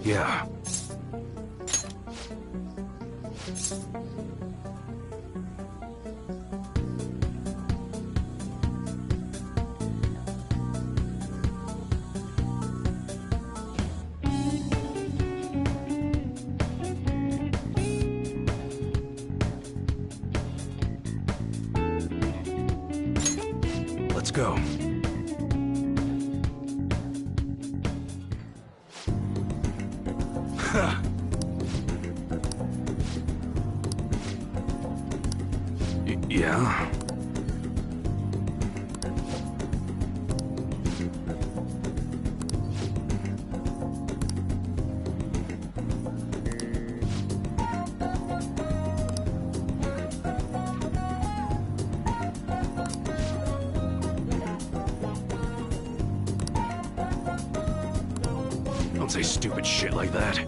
Yeah. Let's go. Yeah? Don't say stupid shit like that.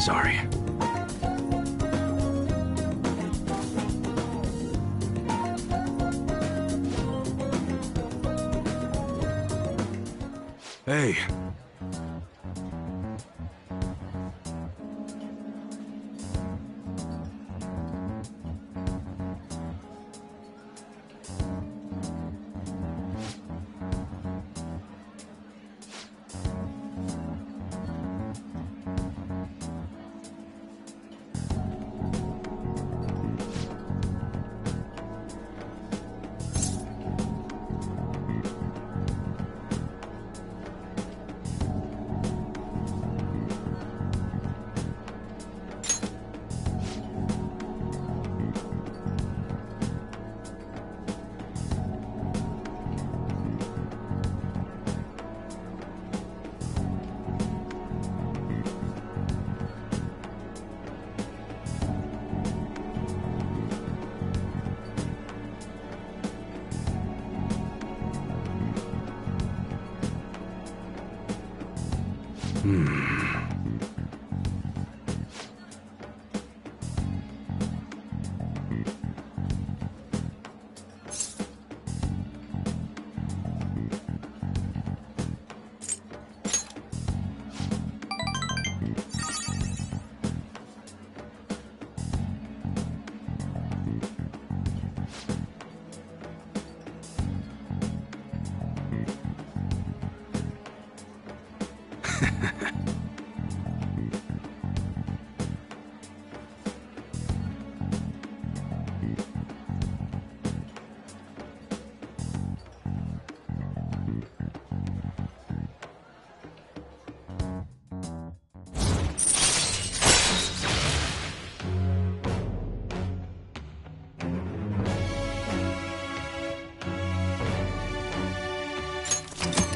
Sorry. Hey.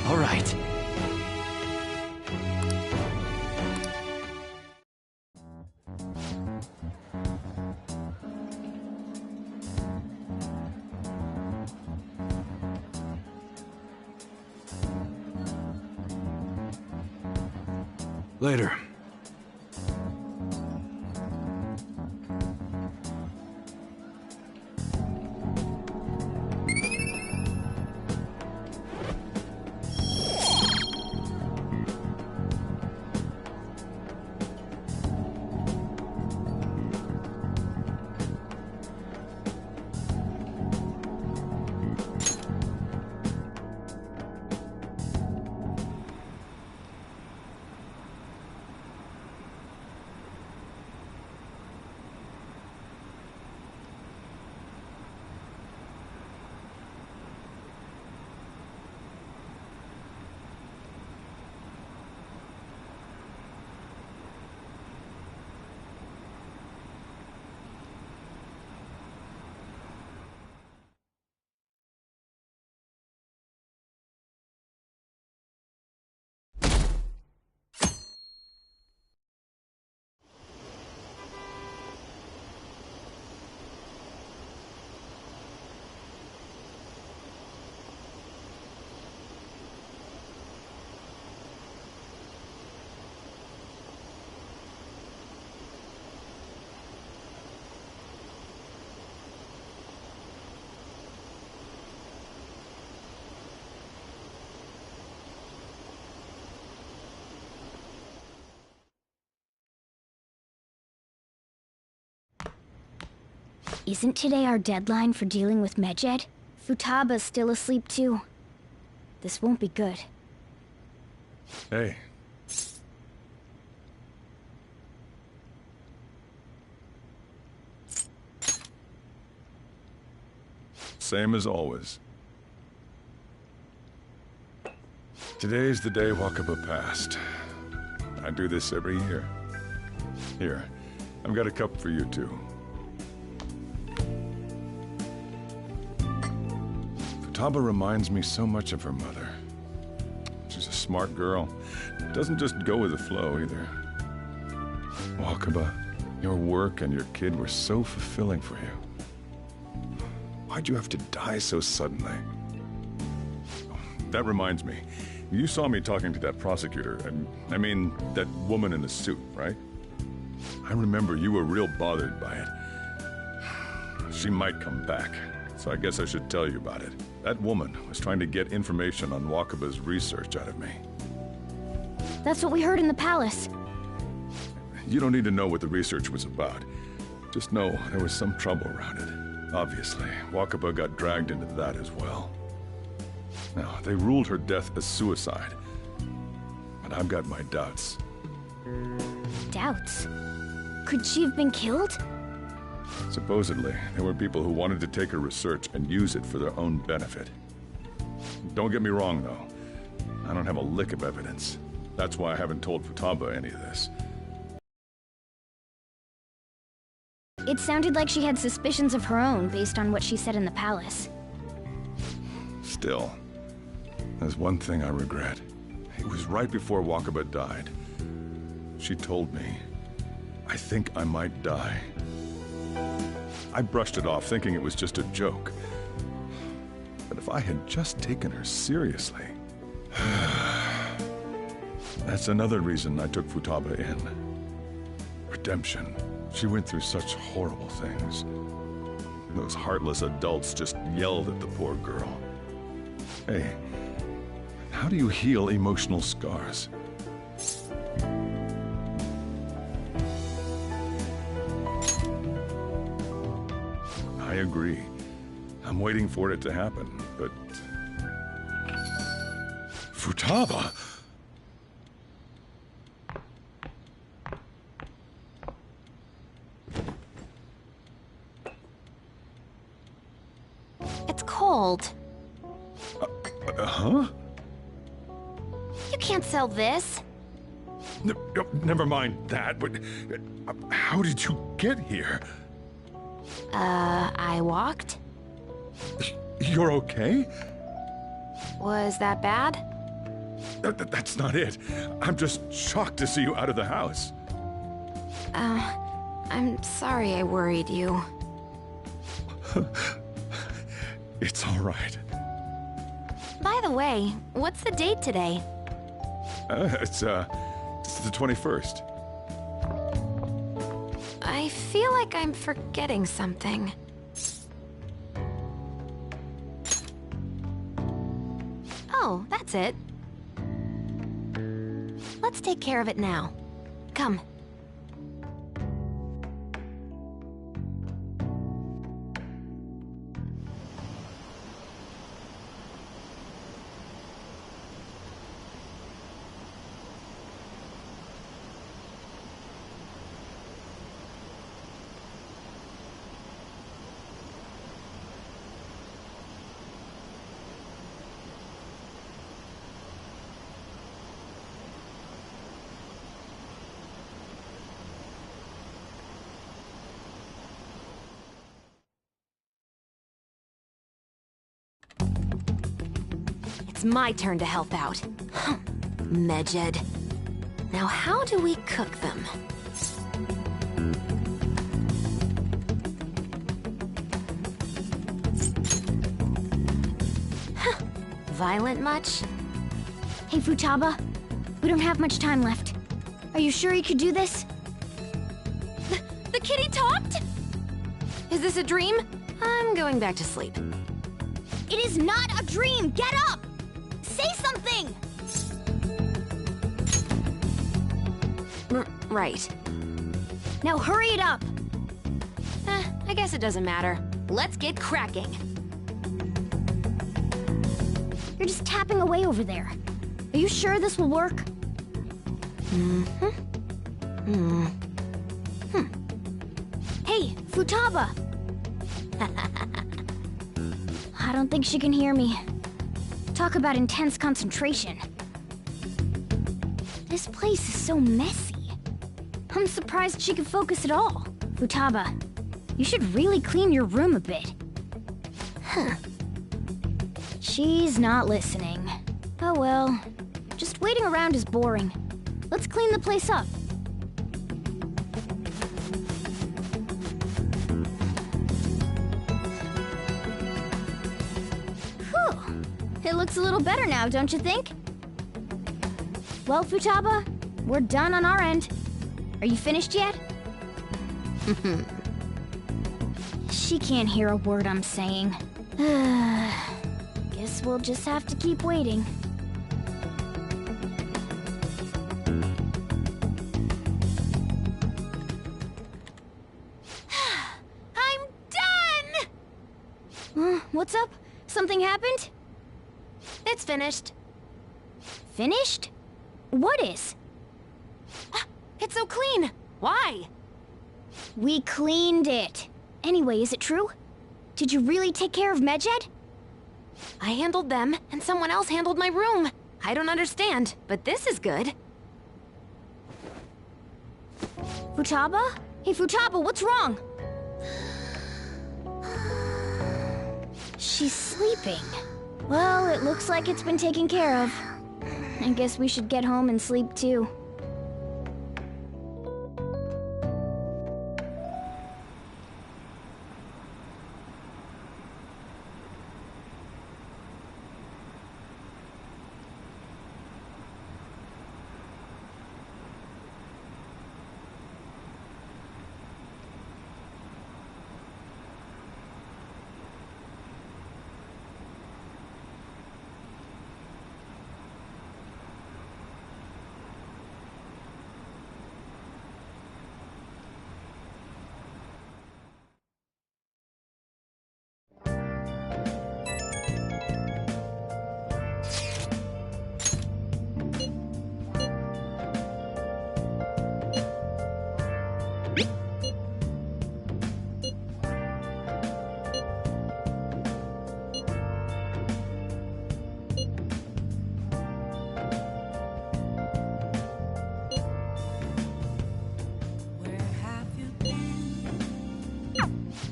All right. Later. Isn't today our deadline for dealing with Medjed? Futaba's still asleep too. This won't be good. Hey. Same as always. Today's the day Wakaba passed. I do this every year. Here, I've got a cup for you too. Futaba reminds me so much of her mother. She's a smart girl. Doesn't just go with the flow either. Wakaba, your work and your kid were so fulfilling for you. Why'd you have to die so suddenly? That reminds me. You saw me talking to that prosecutor, I mean, that woman in the suit, right? I remember you were real bothered by it. She might come back, so I guess I should tell you about it. That woman was trying to get information on Wakaba's research out of me. That's what we heard in the palace. You don't need to know what the research was about. Just know there was some trouble around it. Obviously, Wakaba got dragged into that as well. Now, they ruled her death as suicide. But I've got my doubts. Doubts? Could she have been killed? Supposedly, there were people who wanted to take her research and use it for their own benefit. Don't get me wrong, though. I don't have a lick of evidence. That's why I haven't told Futaba any of this. It sounded like she had suspicions of her own based on what she said in the palace. Still, there's one thing I regret. It was right before Wakaba died. She told me, I think I might die. I brushed it off, thinking it was just a joke. But if I had just taken her seriously... That's another reason I took Futaba in. Redemption. She went through such horrible things. Those heartless adults just yelled at the poor girl. Hey, how do you heal emotional scars? I agree. I'm waiting for it to happen, but... Futaba! It's cold. Huh? You can't sell this. Never mind that, but... how did you get here? I walked? You're okay? Was that bad? That's not it. I'm just shocked to see you out of the house. I'm sorry I worried you. It's all right. By the way, what's the date today? It's the 21st. I feel like I'm forgetting something. Oh, that's it. Let's take care of it now. Come. It's my turn to help out. Medjed. Now how do we cook them? Violent much? Hey, Futaba. We don't have much time left. Are you sure you could do this? The kitty talked? Is this a dream? I'm going back to sleep. It is not a dream! Get up! Say something! Right. Now hurry it up! I I guess it doesn't matter. Let's get cracking. You're just tapping away over there. Are you sure this will work? Hey, Futaba! I don't think she can hear me. Talk about intense concentration. This place is so messy. I'm surprised she can focus at all. Futaba, you should really clean your room a bit. She's not listening. Oh well. Just waiting around is boring. Let's clean the place up. Whew. It looks a little better now, don't you think? Well, Futaba, we're done on our end. Are you finished yet? She can't hear a word I'm saying. Guess we'll just have to keep waiting. I'm done! What's up? Something happened? It's finished. Finished? What is? It's so clean. Why? We cleaned it. Anyway, is it true? Did you really take care of Medjed? I handled them, and someone else handled my room. I don't understand, but this is good. Futaba? Hey, Futaba, what's wrong? She's sleeping. Well, it looks like it's been taken care of. I guess we should get home and sleep too.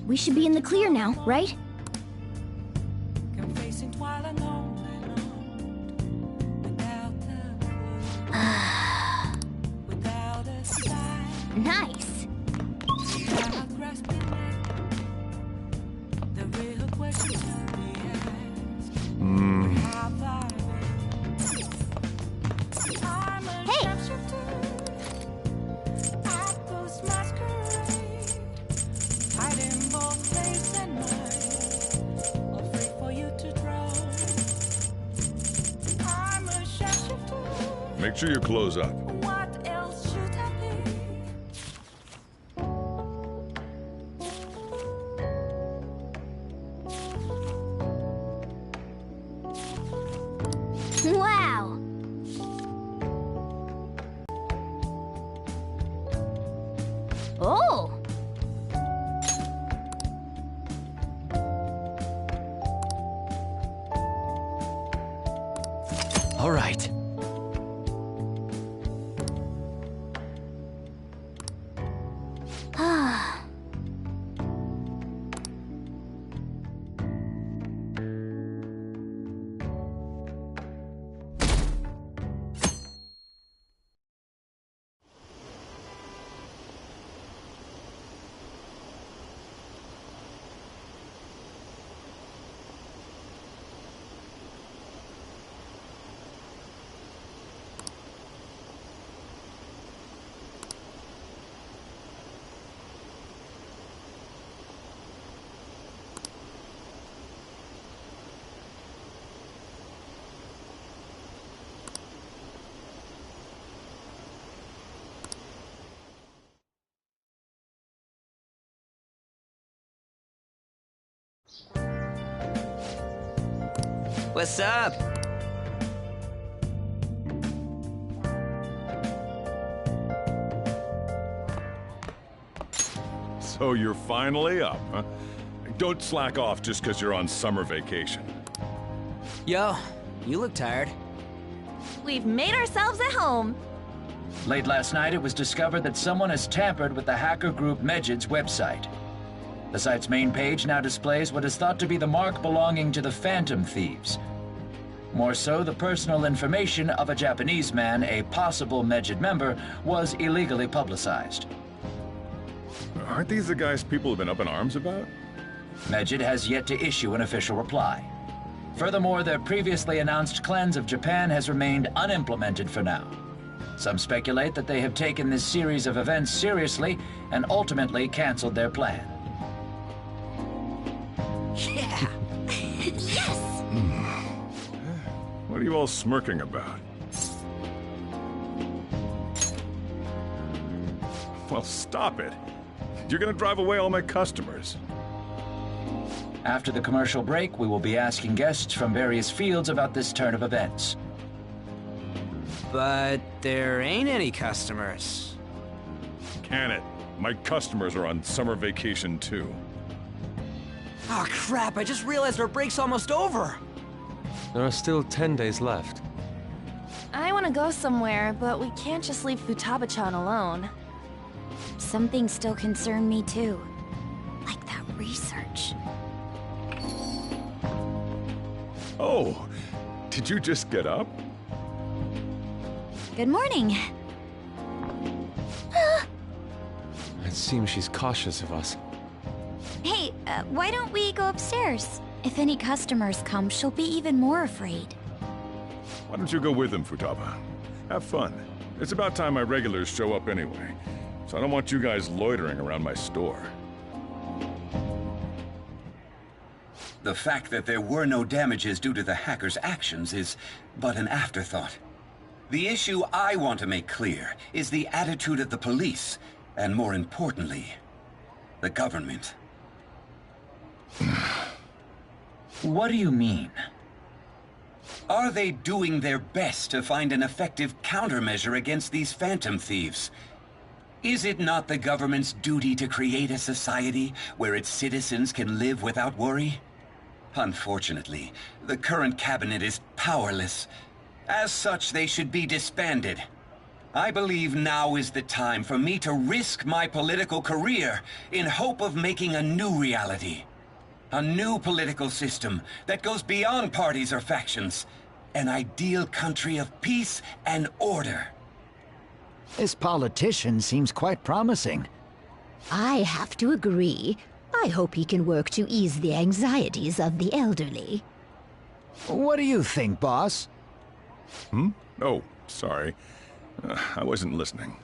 We should be in the clear now, right? Nice. Hey! Make sure you close up. What else should I be? Wow! Oh! All right. Ah. What's up? So you're finally up, huh? Don't slack off just because you're on summer vacation. Yo, you look tired. We've made ourselves at home. Late last night, it was discovered that someone has tampered with the hacker group Medjid's website. The site's main page now displays what is thought to be the mark belonging to the Phantom Thieves. More so, the personal information of a Japanese man, a possible Medjid member, was illegally publicized. Aren't these the guys people have been up in arms about? Medjid has yet to issue an official reply. Furthermore, their previously announced cleanse of Japan has remained unimplemented for now. Some speculate that they have taken this series of events seriously and ultimately canceled their plan. Yeah. Yes! What are you all smirking about? Well, stop it. You're gonna drive away all my customers. After the commercial break, we will be asking guests from various fields about this turn of events. But there ain't any customers. Can it? My customers are on summer vacation too. Oh crap, I just realized our break's almost over. There are still 10 days left. I want to go somewhere, but we can't just leave Futaba-chan alone. Some things still concern me too. Like that research. Oh, did you just get up? Good morning. It seems she's cautious of us. Hey, why don't we go upstairs? If any customers come, she'll be even more afraid. Why don't you go with them, Futaba? Have fun. It's about time my regulars show up anyway, so I don't want you guys loitering around my store. The fact that there were no damages due to the hackers' actions is but an afterthought. The issue I want to make clear is the attitude of the police, and more importantly, the government. What do you mean? Are they doing their best to find an effective countermeasure against these Phantom Thieves? Is it not the government's duty to create a society where its citizens can live without worry? Unfortunately, the current cabinet is powerless. As such, they should be disbanded. I believe now is the time for me to risk my political career in hope of making a new reality. A new political system that goes beyond parties or factions. An ideal country of peace and order. This politician seems quite promising. I have to agree. I hope he can work to ease the anxieties of the elderly. What do you think, boss? Oh, sorry. I wasn't listening.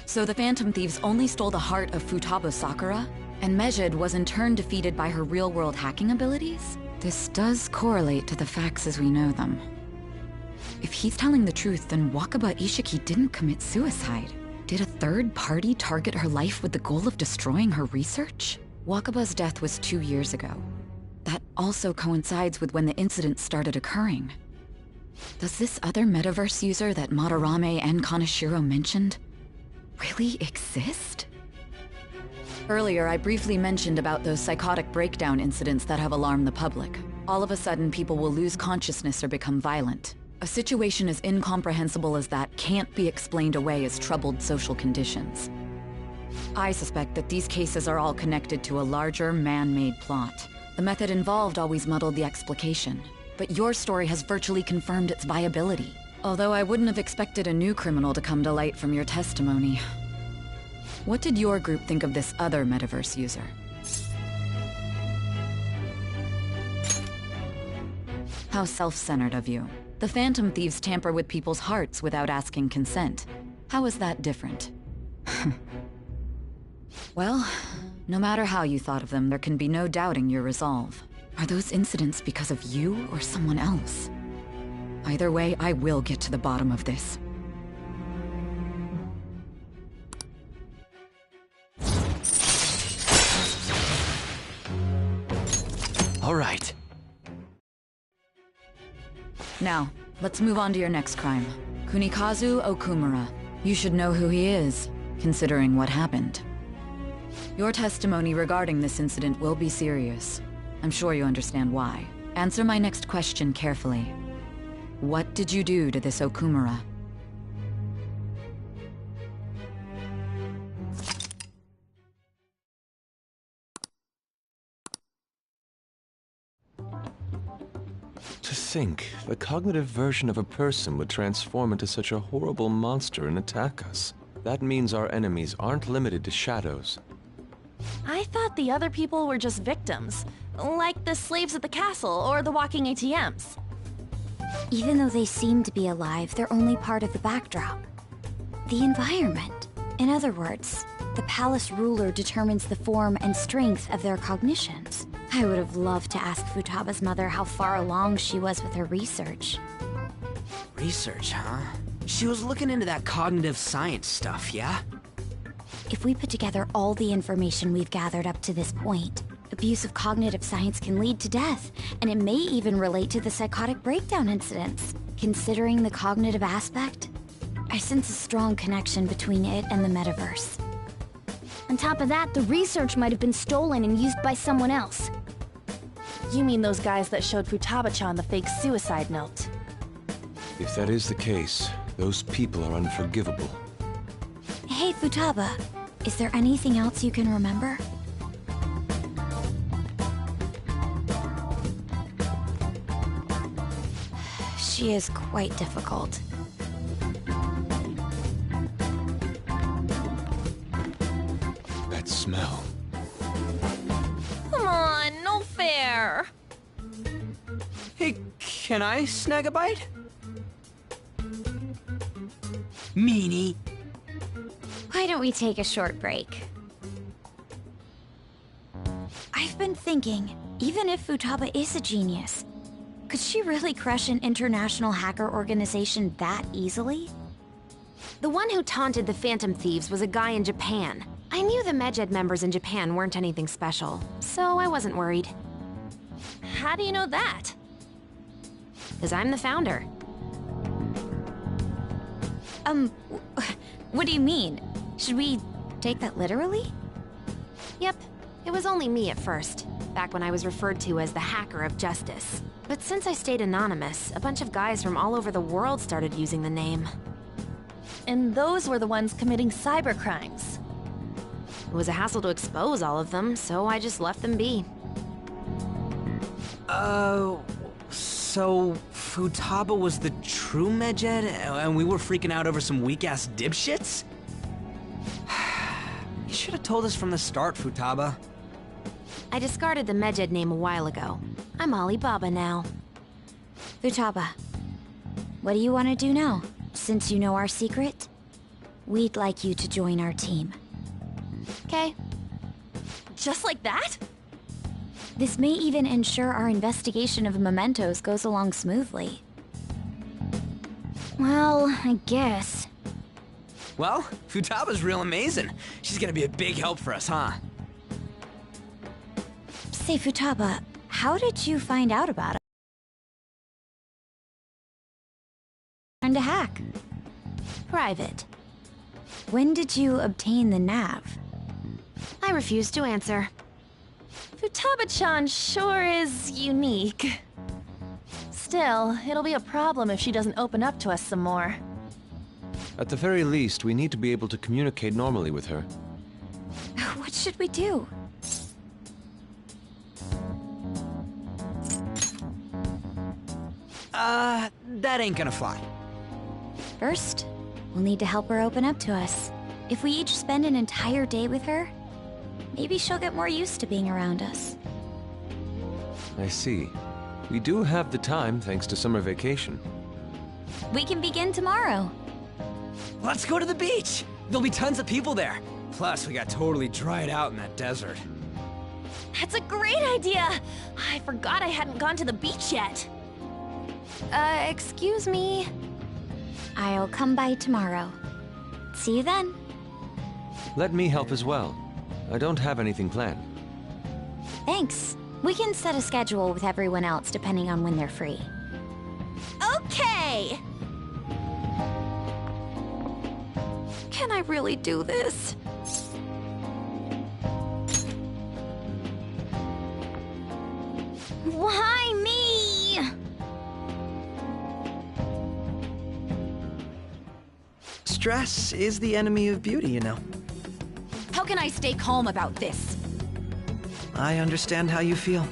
So the Phantom Thieves only stole the heart of Futaba Sakura? And Medjid was in turn defeated by her real-world hacking abilities? This does correlate to the facts as we know them. If he's telling the truth, then Wakaba Ishiki didn't commit suicide. Did a third party target her life with the goal of destroying her research? Wakaba's death was 2 years ago. That also coincides with when the incident started occurring. Does this other metaverse user that Madarame and Kaneshiro mentioned really exist? Earlier, I briefly mentioned about those psychotic breakdown incidents that have alarmed the public. All of a sudden, people will lose consciousness or become violent. A situation as incomprehensible as that can't be explained away as troubled social conditions. I suspect that these cases are all connected to a larger, man-made plot. The method involved always muddled the explication, but your story has virtually confirmed its viability. Although I wouldn't have expected a new criminal to come to light from your testimony. What did your group think of this other metaverse user? How self-centered of you. The Phantom Thieves tamper with people's hearts without asking consent. How is that different? Well, no matter how you thought of them, there can be no doubting your resolve. Are those incidents because of you or someone else? Either way, I will get to the bottom of this. All right. Now, let's move on to your next crime. Kunikazu Okumura. You should know who he is, considering what happened. Your testimony regarding this incident will be serious. I'm sure you understand why. Answer my next question carefully. What did you do to this Okumura? To think, the cognitive version of a person would transform into such a horrible monster and attack us. That means our enemies aren't limited to shadows. I thought the other people were just victims, like the slaves at the castle or the walking ATMs. Even though they seem to be alive, they're only part of the backdrop. The environment. In other words, the palace ruler determines the form and strength of their cognitions. I would have loved to ask Futaba's mother how far along she was with her research. Research, huh? She was looking into that cognitive science stuff, yeah? If we put together all the information we've gathered up to this point, abuse of cognitive science can lead to death, and it may even relate to the psychotic breakdown incidents. Considering the cognitive aspect, I sense a strong connection between it and the metaverse. On top of that, the research might have been stolen and used by someone else. You mean those guys that showed Futaba-chan the fake suicide note? If that is the case, those people are unforgivable. Hey, Futaba, is there anything else you can remember? She is quite difficult. That smell. Come on, no fair! Hey, can I snag a bite? Meanie. Why don't we take a short break? I've been thinking, even if Futaba is a genius, could she really crush an international hacker organization that easily? The one who taunted the Phantom Thieves was a guy in Japan. I knew the Medjed members in Japan weren't anything special, so I wasn't worried. How do you know that? Because I'm the founder. What do you mean? Should we take that literally? Yep, it was only me at first, back when I was referred to as the Hacker of Justice. But since I stayed anonymous, a bunch of guys from all over the world started using the name. And those were the ones committing cybercrimes. It was a hassle to expose all of them, so I just left them be. So Futaba was the true Medjed, and we were freaking out over some weak-ass dipshits? You should have told us from the start, Futaba. I discarded the Medjed name a while ago. I'm Alibaba now. Futaba, what do you want to do now? Since you know our secret, we'd like you to join our team. Okay. Just like that? This may even ensure our investigation of mementos goes along smoothly. Well, I guess. Well, Futaba's real amazing. She's gonna be a big help for us, huh? Say, Futaba, how did you find out about it? Trying to hack. Private. When did you obtain the nav? I refuse to answer. Futaba-chan sure is unique. Still, it'll be a problem if she doesn't open up to us some more. At the very least, we need to be able to communicate normally with her. What should we do? That ain't gonna fly. First, we'll need to help her open up to us. If we each spend an entire day with her, maybe she'll get more used to being around us. I see. We do have the time, thanks to summer vacation. We can begin tomorrow. Let's go to the beach! There'll be tons of people there. Plus, we got totally dried out in that desert. That's a great idea! I forgot I hadn't gone to the beach yet. Excuse me? I'll come by tomorrow. See you then. Let me help as well. I don't have anything planned. Thanks. We can set a schedule with everyone else depending on when they're free. Okay! Can I really do this? Why me? Stress is the enemy of beauty, you know. How can I stay calm about this? I understand how you feel.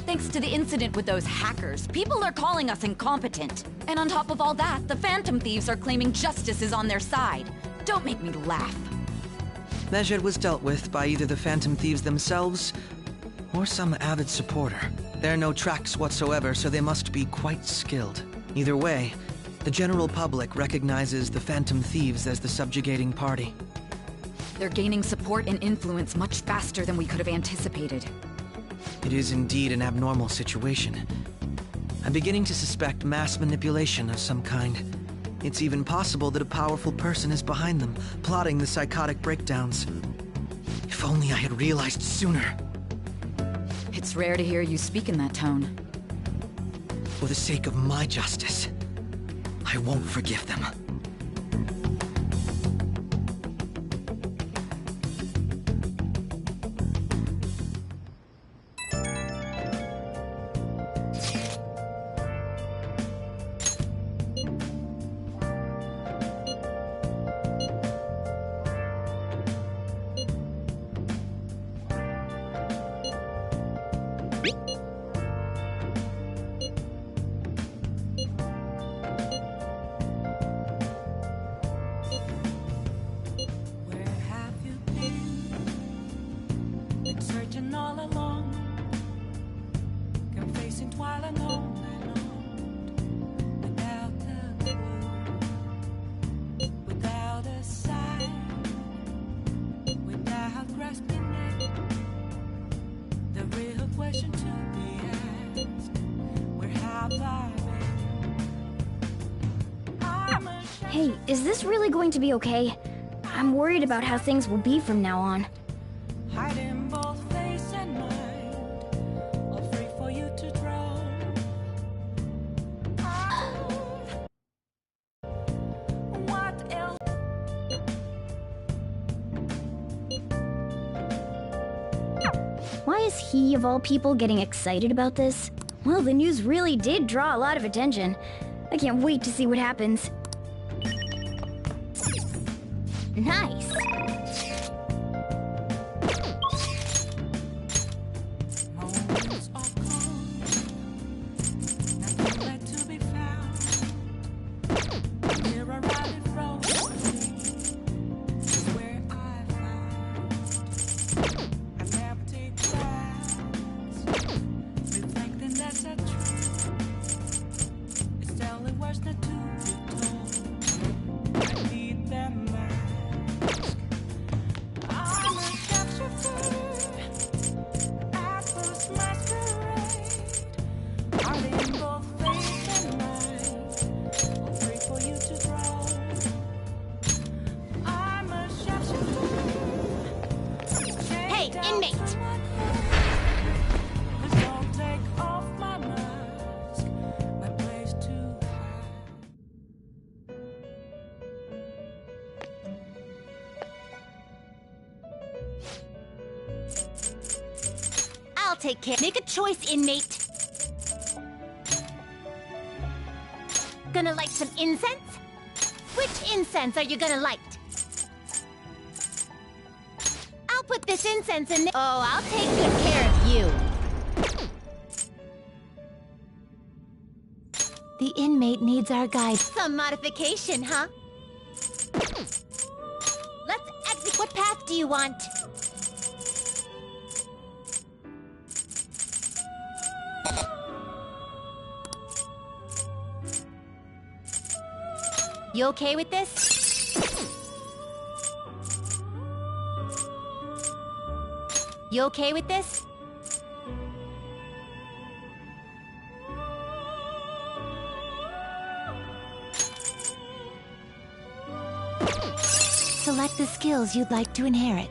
Thanks to the incident with those hackers, people are calling us incompetent. And on top of all that, the Phantom Thieves are claiming justice is on their side. Don't make me laugh. Medjed was dealt with by either the Phantom Thieves themselves or some avid supporter. There are no tracks whatsoever, so they must be quite skilled. Either way, the general public recognizes the Phantom Thieves as the subjugating party. They're gaining support and influence much faster than we could have anticipated. It is indeed an abnormal situation. I'm beginning to suspect mass manipulation of some kind. It's even possible that a powerful person is behind them, plotting the psychotic breakdowns. If only I had realized sooner. It's rare to hear you speak in that tone. For the sake of my justice, I won't forgive them. Hey, is this really going to be okay? I'm worried about how things will be from now on. Hiding both face and mind, all free for you to draw. What else? Why is he, of all people, getting excited about this? Well, the news really did draw a lot of attention. I can't wait to see what happens. Nice! Take care. Make a choice, inmate. Gonna light some incense? Which incense are you gonna light? I'll put this incense in. Oh, I'll take good care of you. The inmate needs our guide. Some modification, huh? Let's exit. What path do you want? You okay with this? You okay with this? Select the skills you'd like to inherit.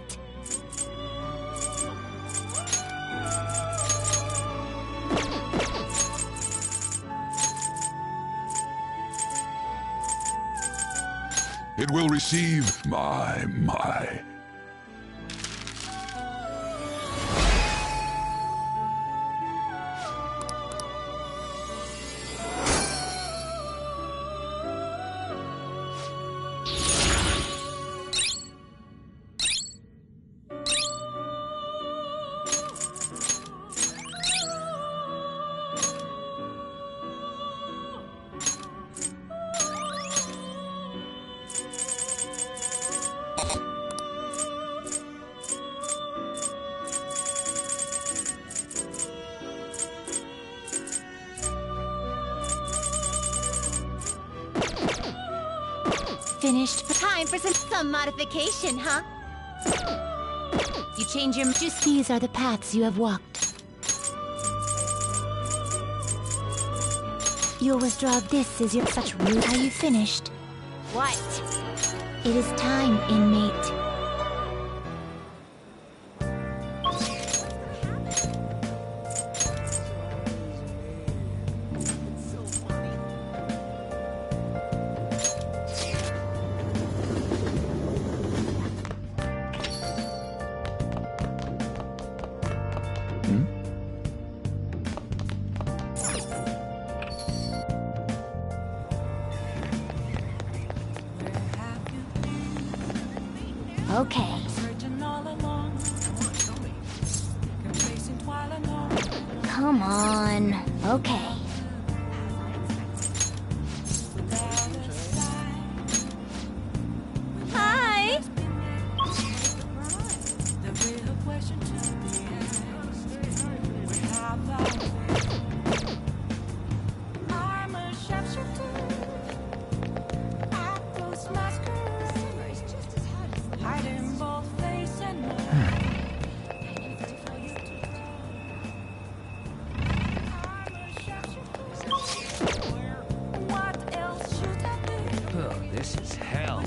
It will receive my. Finished. Time for some modification, huh? You change your... Just these are the paths you have walked. You'll withdraw this as your such rude. Are you finished? What? It is time, inmate. Okay. Come on. Okay. Hi. This is hell.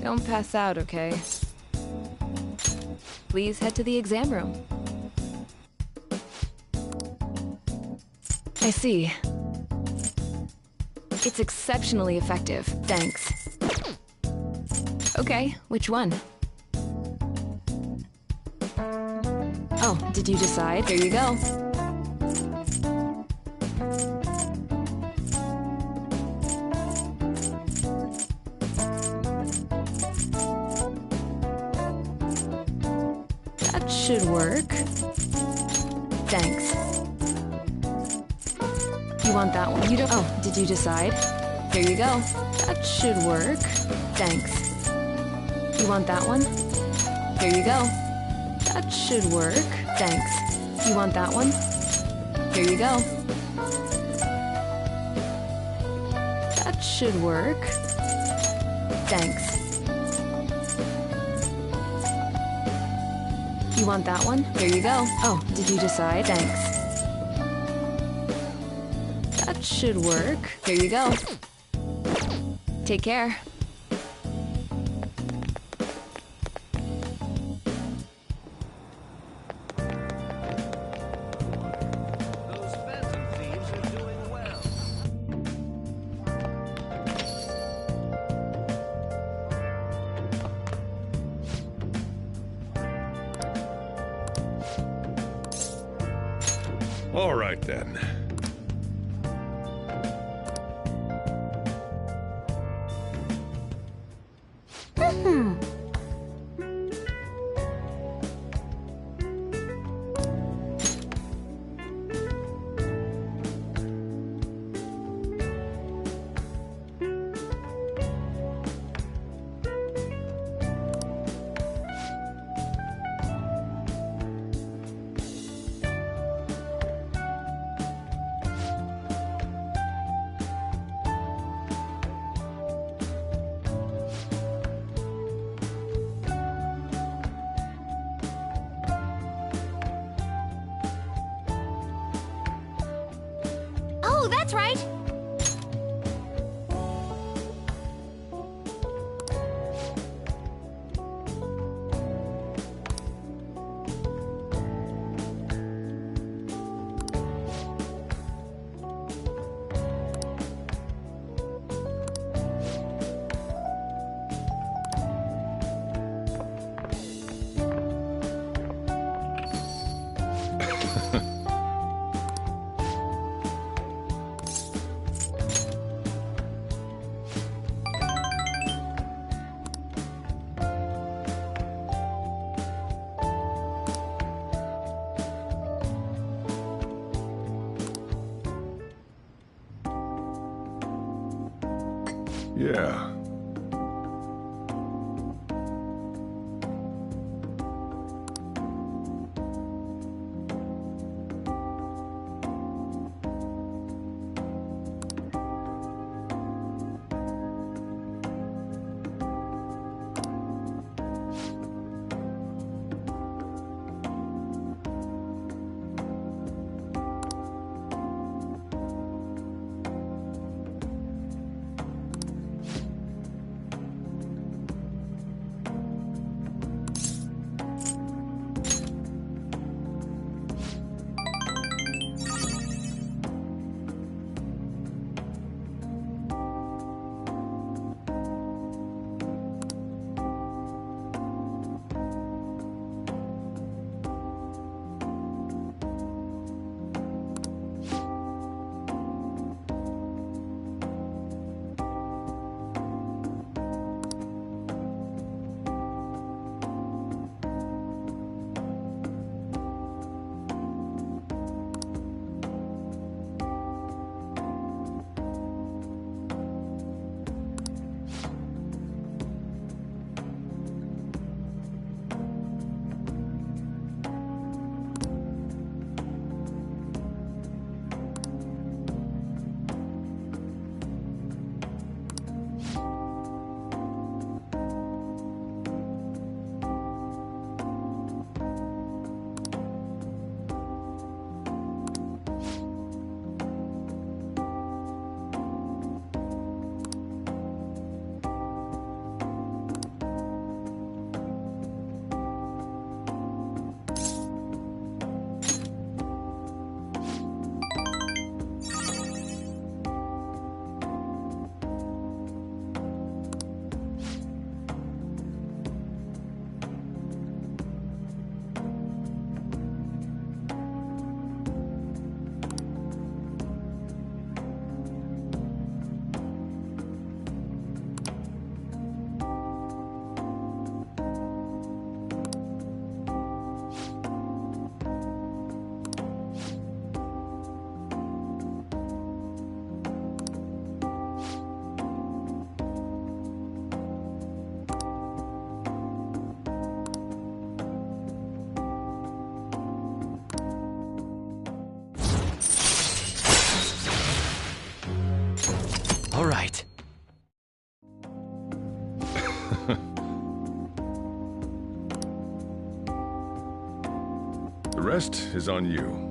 Don't pass out, okay? Please head to the exam room. I see. It's exceptionally effective, thanks. Okay, which one? Oh, did you decide? Here you go. That should work. Thanks. You want that one? You don't. Oh, did you decide? Here you go. That should work. Thanks. You want that one? Here you go. That should work. Thanks. You want that one? Here you go. That should work. Thanks. You want that one? Here you go. Oh, did you decide? Thanks. That should work. Here you go. Take care. All right, then. Oh, that's right! Yeah. All right. The rest is on you.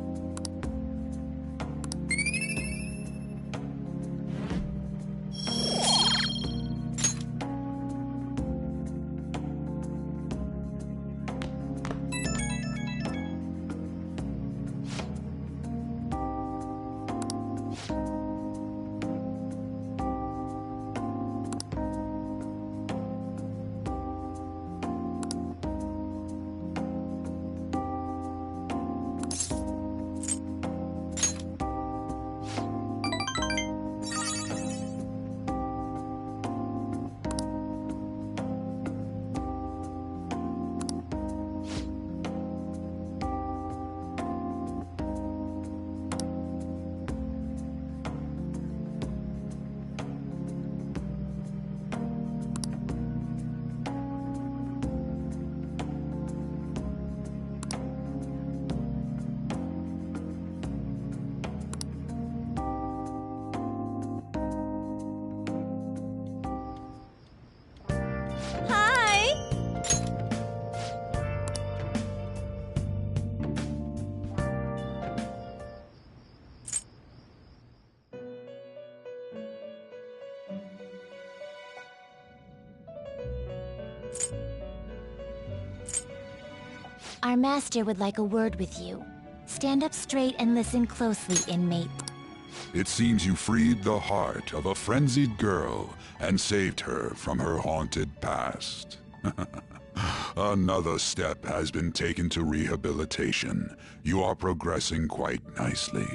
Our master would like a word with you. Stand up straight and listen closely, inmate. It seems you freed the heart of a frenzied girl and saved her from her haunted past. Another step has been taken to rehabilitation. You are progressing quite nicely.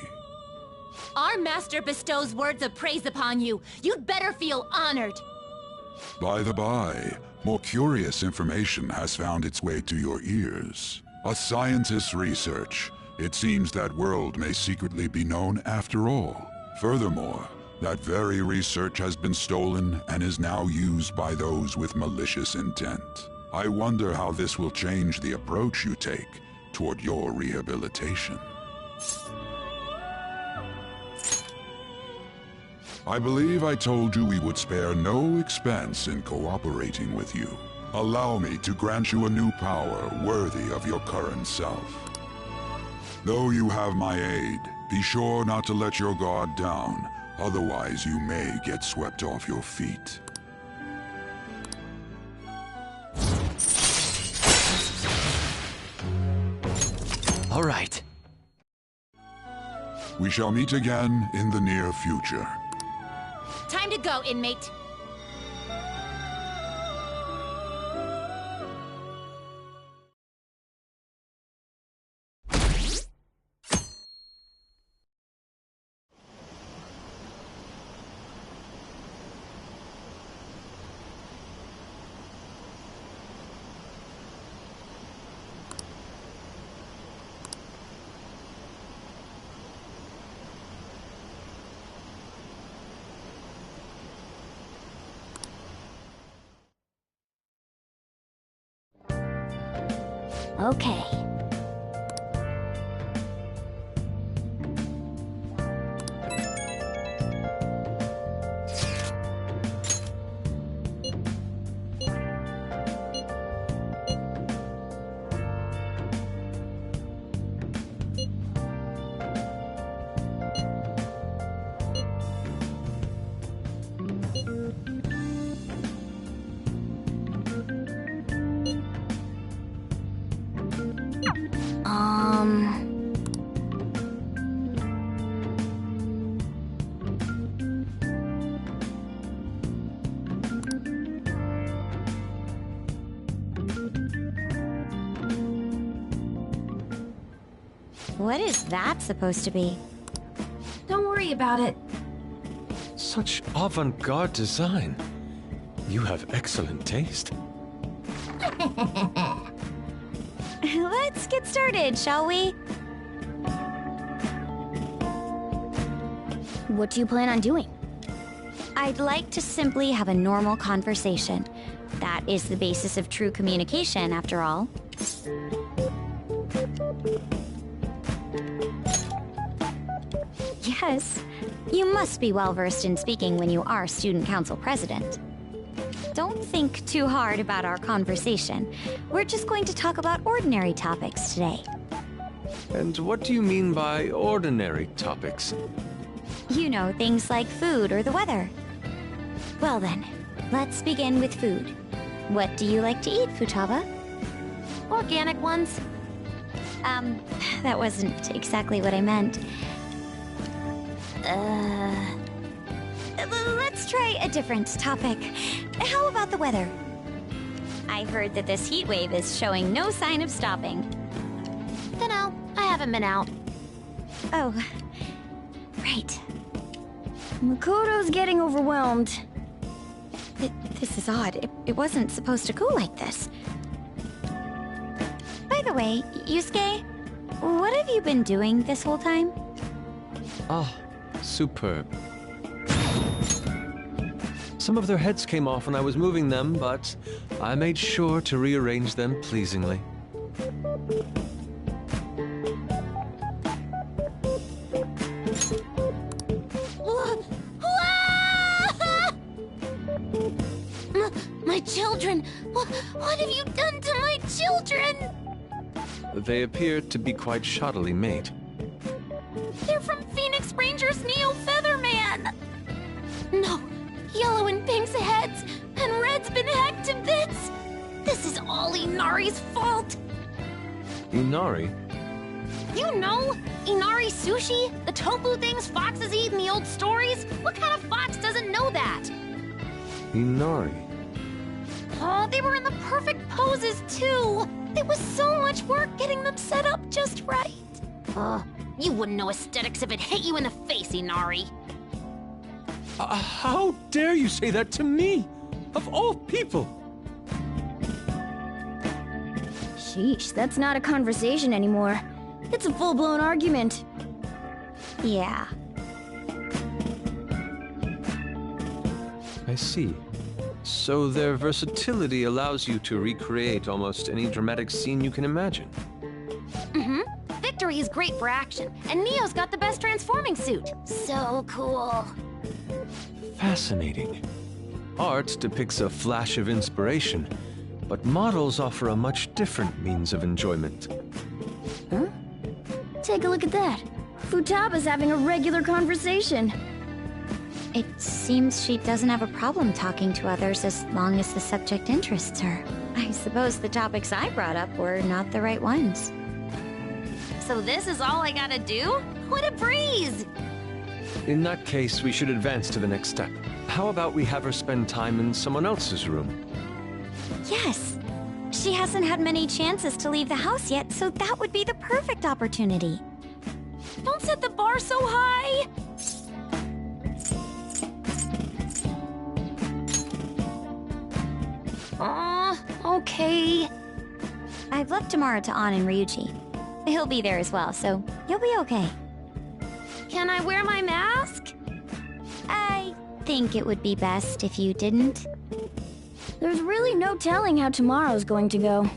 Our master bestows words of praise upon you. You'd better feel honored. By the by, more curious information has found its way to your ears. A scientist's research. It seems that world may secretly be known after all. Furthermore, that very research has been stolen and is now used by those with malicious intent. I wonder how this will change the approach you take toward your rehabilitation. I believe I told you we would spare no expense in cooperating with you. Allow me to grant you a new power worthy of your current self. Though you have my aid, be sure not to let your guard down, otherwise you may get swept off your feet. All right. We shall meet again in the near future. Time to go, inmate. Okay. What is that supposed to be? Don't worry about it. Such avant-garde design. You have excellent taste. Let's get started, shall we? What do you plan on doing? I'd like to simply have a normal conversation. That is the basis of true communication, after all. Yes, you must be well-versed in speaking when you are student council president. Don't think too hard about our conversation. We're just going to talk about ordinary topics today. And what do you mean by ordinary topics? You know, things like food or the weather. Well then, let's begin with food. What do you like to eat, Futaba? Organic ones. That wasn't exactly what I meant. Let's try a different topic. How about the weather? I heard that this heat wave is showing no sign of stopping. Dunno, I haven't been out. Oh, right. Makoto's getting overwhelmed. This is odd. It wasn't supposed to go like this. By the way, Yusuke, what have you been doing this whole time? Ah, superb. Some of their heads came off when I was moving them, but I made sure to rearrange them pleasingly. My children! What have you done to my children? They appear to be quite shoddily made. They're from Phoenix Rangers Neo Featherman! No, yellow and pink's heads, and red's been hacked to bits! all Inari's fault! Inari? You know? Inari sushi? The tofu things foxes eat in the old stories? What kind of fox doesn't know that? Inari? Oh, they were in the perfect poses, too! There was so much work getting them set up just right. You wouldn't know aesthetics if it hit you in the face, Inari. How dare you say that to me? Of all people! Sheesh, that's not a conversation anymore. It's a full-blown argument. Yeah. I see. So their versatility allows you to recreate almost any dramatic scene you can imagine. Mm-hmm. Victory is great for action, and Neo's got the best transforming suit. So cool. Fascinating. Art depicts a flash of inspiration, but models offer a much different means of enjoyment. Huh? Take a look at that. Futaba's having a regular conversation. It seems she doesn't have a problem talking to others as long as the subject interests her. I suppose the topics I brought up were not the right ones. So this is all I gotta do? What a breeze! In that case, we should advance to the next step. How about we have her spend time in someone else's room? Yes. She hasn't had many chances to leave the house yet, so that would be the perfect opportunity. Don't set the bar so high! Okay. I've left Tamara to An and Ryuji. He'll be there as well, so you'll be okay. Can I wear my mask? I think it would be best if you didn't. There's really no telling how tomorrow's going to go.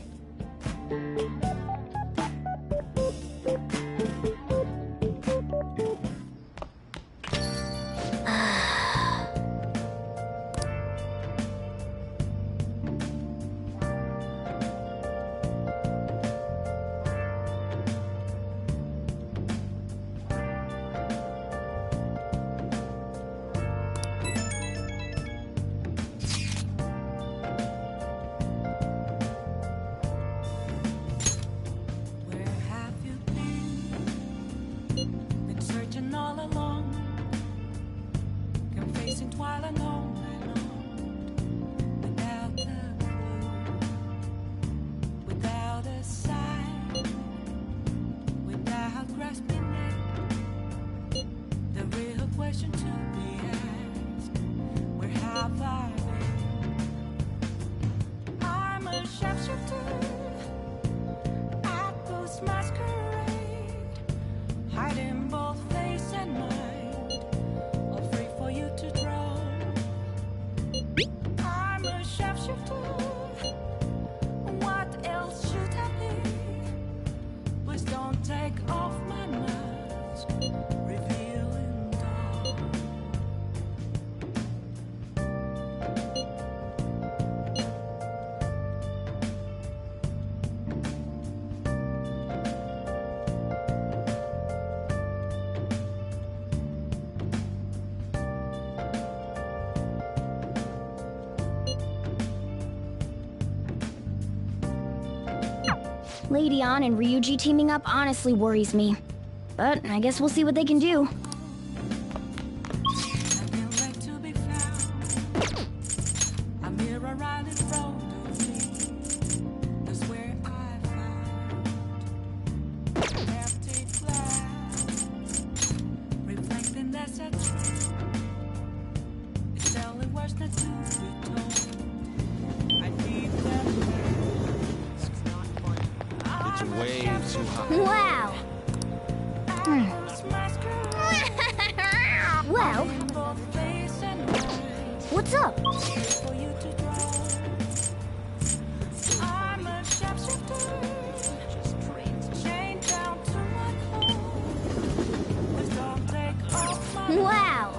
Lady An and Ryuji teaming up honestly worries me. But I guess we'll see what they can do. Wow! Well... What's up? Wow!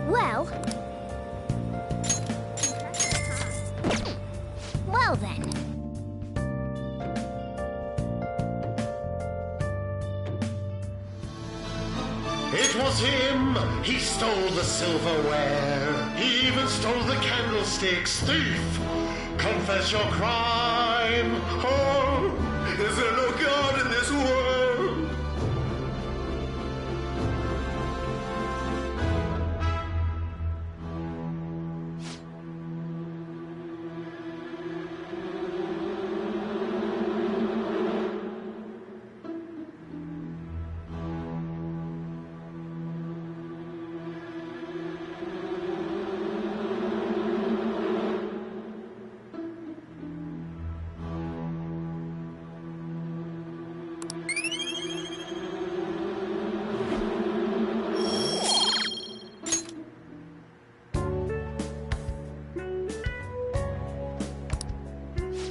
Well... Well then. It was him! He stole the silverware! He stole the candlesticks, thief! Confess your crime! Oh, is there no God in this world?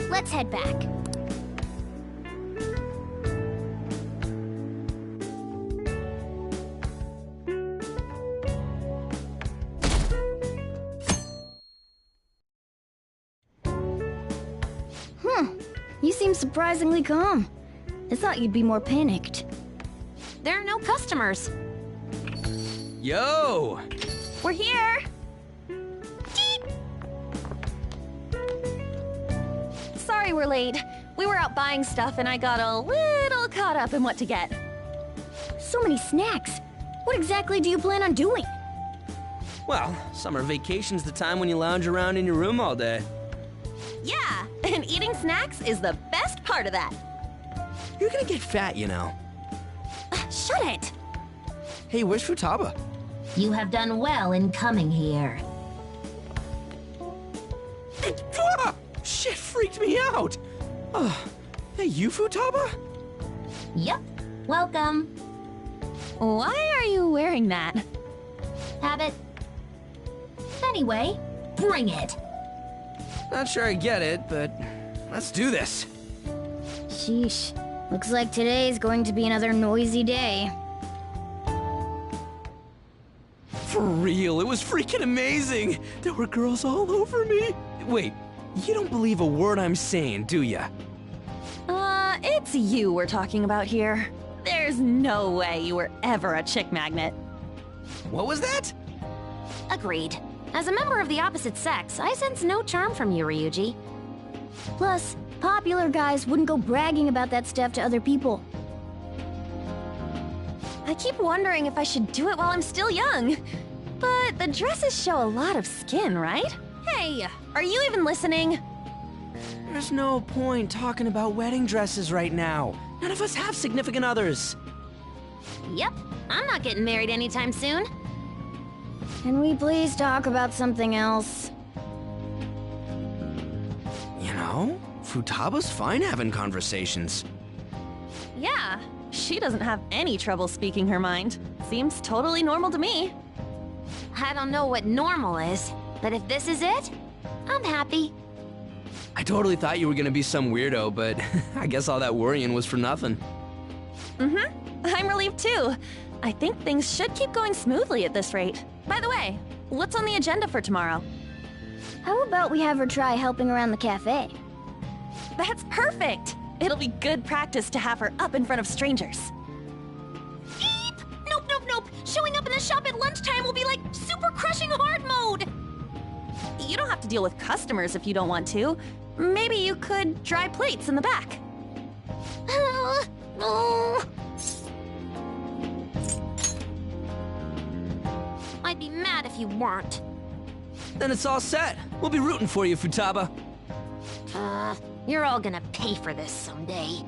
Let's head back. You seem surprisingly calm. I thought you'd be more panicked. There are no customers. Yo! We're here! Sorry we're late. We were out buying stuff and I got a little caught up in what to get. So many snacks. What exactly do you plan on doing? Well, summer vacation's the time when you lounge around in your room all day. Yeah, and eating snacks is the best part of that. You're gonna get fat, you know. Shut it! Hey, where's Futaba? You have done well in coming here. Ah! Shit freaked me out! Hey, you Futaba? Yep. Welcome. Why are you wearing that? Habit. Anyway, bring it. Not sure I get it, but let's do this. Sheesh. Looks like today's going to be another noisy day. For real, it was freaking amazing! There were girls all over me! Wait, you don't believe a word I'm saying, do ya? It's you we're talking about here. There's no way you were ever a chick magnet. What was that? Agreed. As a member of the opposite sex, I sense no charm from you, Ryuji. Plus, popular guys wouldn't go bragging about that stuff to other people. I keep wondering if I should do it while I'm still young. But the dresses show a lot of skin, right? Hey, are you even listening? There's no point talking about wedding dresses right now. None of us have significant others. Yep, I'm not getting married anytime soon. Can we please talk about something else? You know, Futaba's fine having conversations. Yeah, she doesn't have any trouble speaking her mind. Seems totally normal to me. I don't know what normal is, but if this is it, I'm happy. I totally thought you were gonna be some weirdo, but I guess all that worrying was for nothing. I'm relieved too. I think things should keep going smoothly at this rate. By the way, what's on the agenda for tomorrow? How about we have her try helping around the cafe? That's perfect! It'll be good practice to have her up in front of strangers. Eep! Nope, nope, nope! Showing up in the shop at lunchtime will be like super crushing hard mode! You don't have to deal with customers if you don't want to. Maybe you could dry plates in the back. I'd be mad if you weren't. Then it's all set. We'll be rooting for you, Futaba. You're all gonna pay for this someday.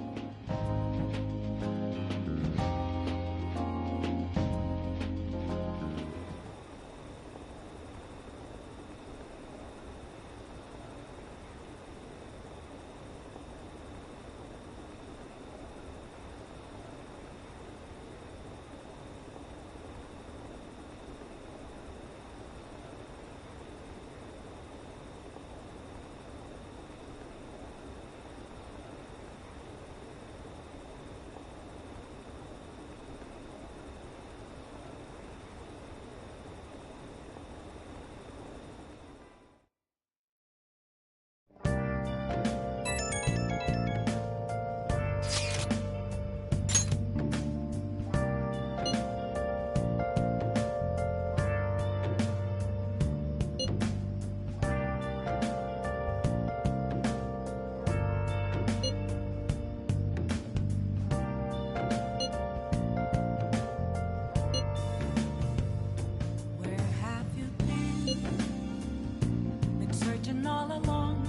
and all alone,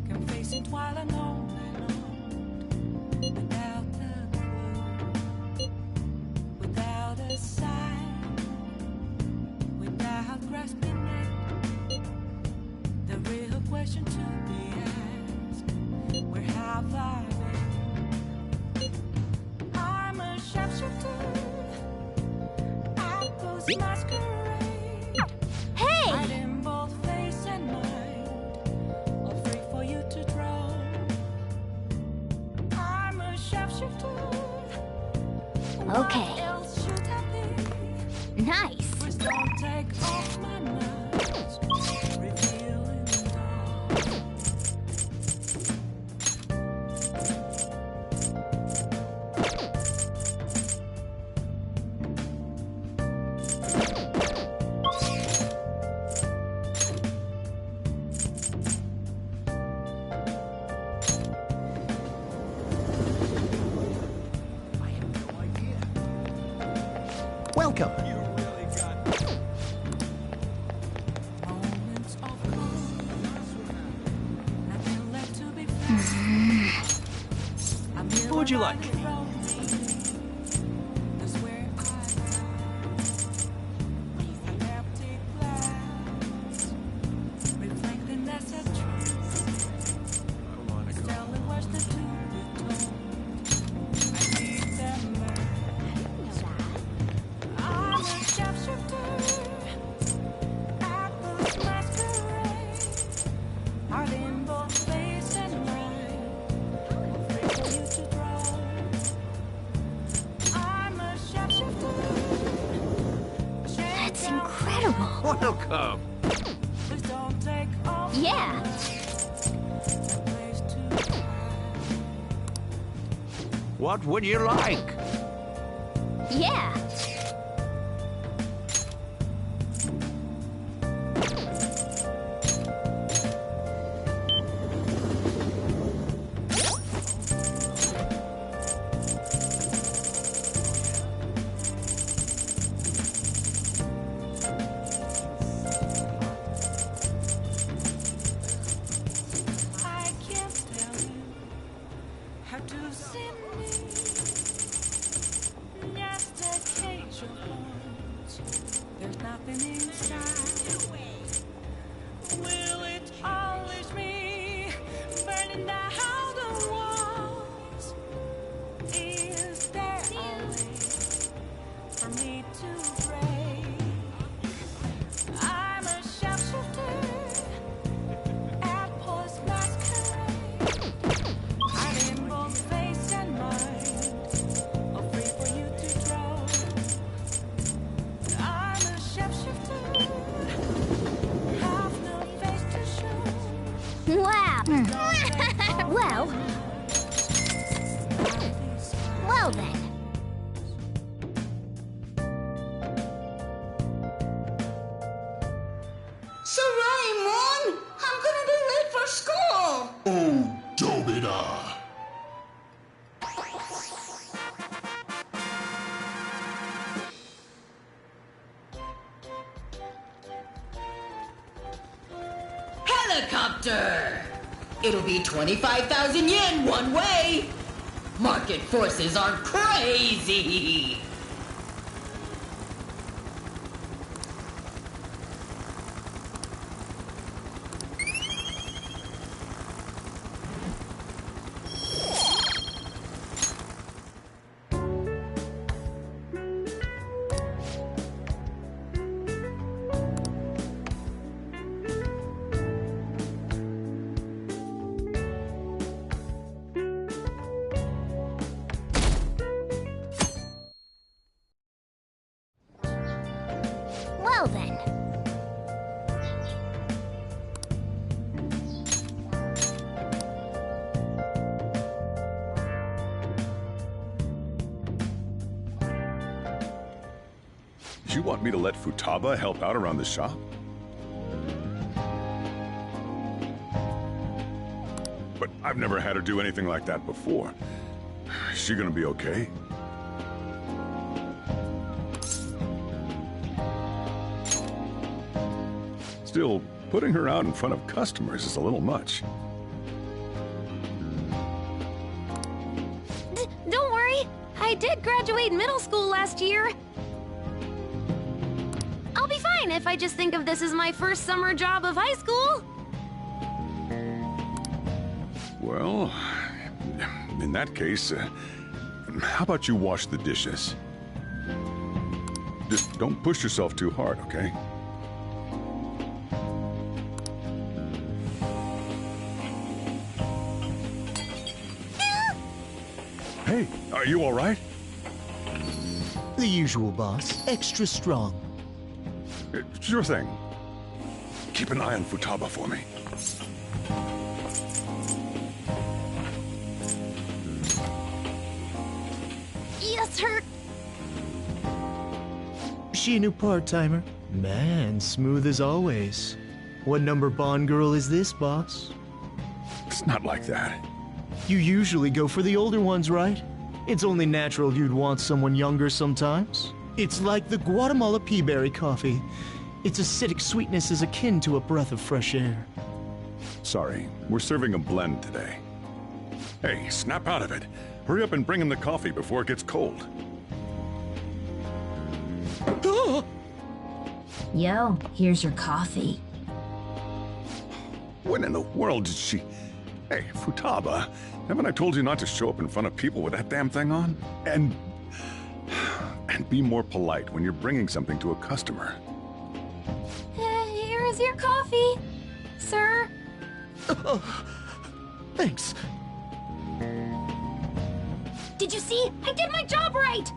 can face it while alone without a clue, without a sign, without grasping it. The real question to be asked: where have I been? I'm a sharpshooter. Apples masquerade. Hey! Hiding both face and mind, all free for you to draw. I'm a sharpshooter. Okay. What else should I be? Nice. Please don't take off my mask, revealing dawn. Welcome. Moments of calm, nothing left to be found. I'm here What would you like? around me. That's where I am. An empty glass, reflecting that's a truth. Telling what's the to be told. I need them back. I'm a sharpshooter. Apples masquerade. Heart in both face and mind. Free for you to draw. I'm a sharpshooter. That's incredible. Welcome. Please don't take off. Yeah. Place to hide. What would you like? Yeah. I can't tell you how to see me. Just a cage of bones. There's nothing inside. Will it always be burning down the walls? Is there a way for me to break? I'm a sharpshooter. Apples masquerade. Hiding both face and mind, all free for you to draw. I'm a sharpshooter. Have no face to show. Wow. Well then. Sir Raymond, I'm gonna be late for school. Oh, Dobida. Helicopter! It'll be 25,000 yen one way. Market forces are crazy. Well then. You want me to let Futaba help out around the shop? But I've never had her do anything like that before. Is she gonna be okay? Still, Putting her out in front of customers is a little much. Don't worry. I did graduate middle school last year. I'll be fine if I just think of this as my first summer job of high school. Well, in that case, how about you wash the dishes? Just don't push yourself too hard, okay? Hey, are you all right? The usual, boss. Extra strong. Sure thing. Keep an eye on Futaba for me. Yes, sir. She a new part-timer? Man, smooth as always. What number Bond girl is this, boss? It's not like that. You usually go for the older ones, right? It's only natural you'd want someone younger sometimes. It's like the Guatemala peaberry coffee. Its acidic sweetness is akin to a breath of fresh air. Sorry, we're serving a blend today. Hey, snap out of it. Hurry up and bring him the coffee before it gets cold. Yo, here's your coffee. When in the world did she... Hey, Futaba, haven't I told you not to show up in front of people with that damn thing on? And be more polite when you're bringing something to a customer. Here is your coffee, sir. Thanks. Did you see? I did my job right!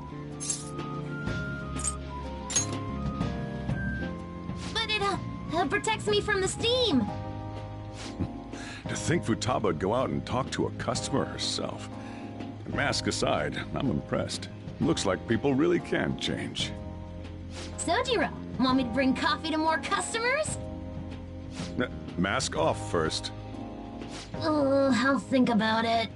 But it protects me from the steam. To think Futaba would go out and talk to a customer herself. Mask aside, I'm impressed. Looks like people really can change. Sojiro, want me to bring coffee to more customers? Mask off first. Oh, I'll think about it.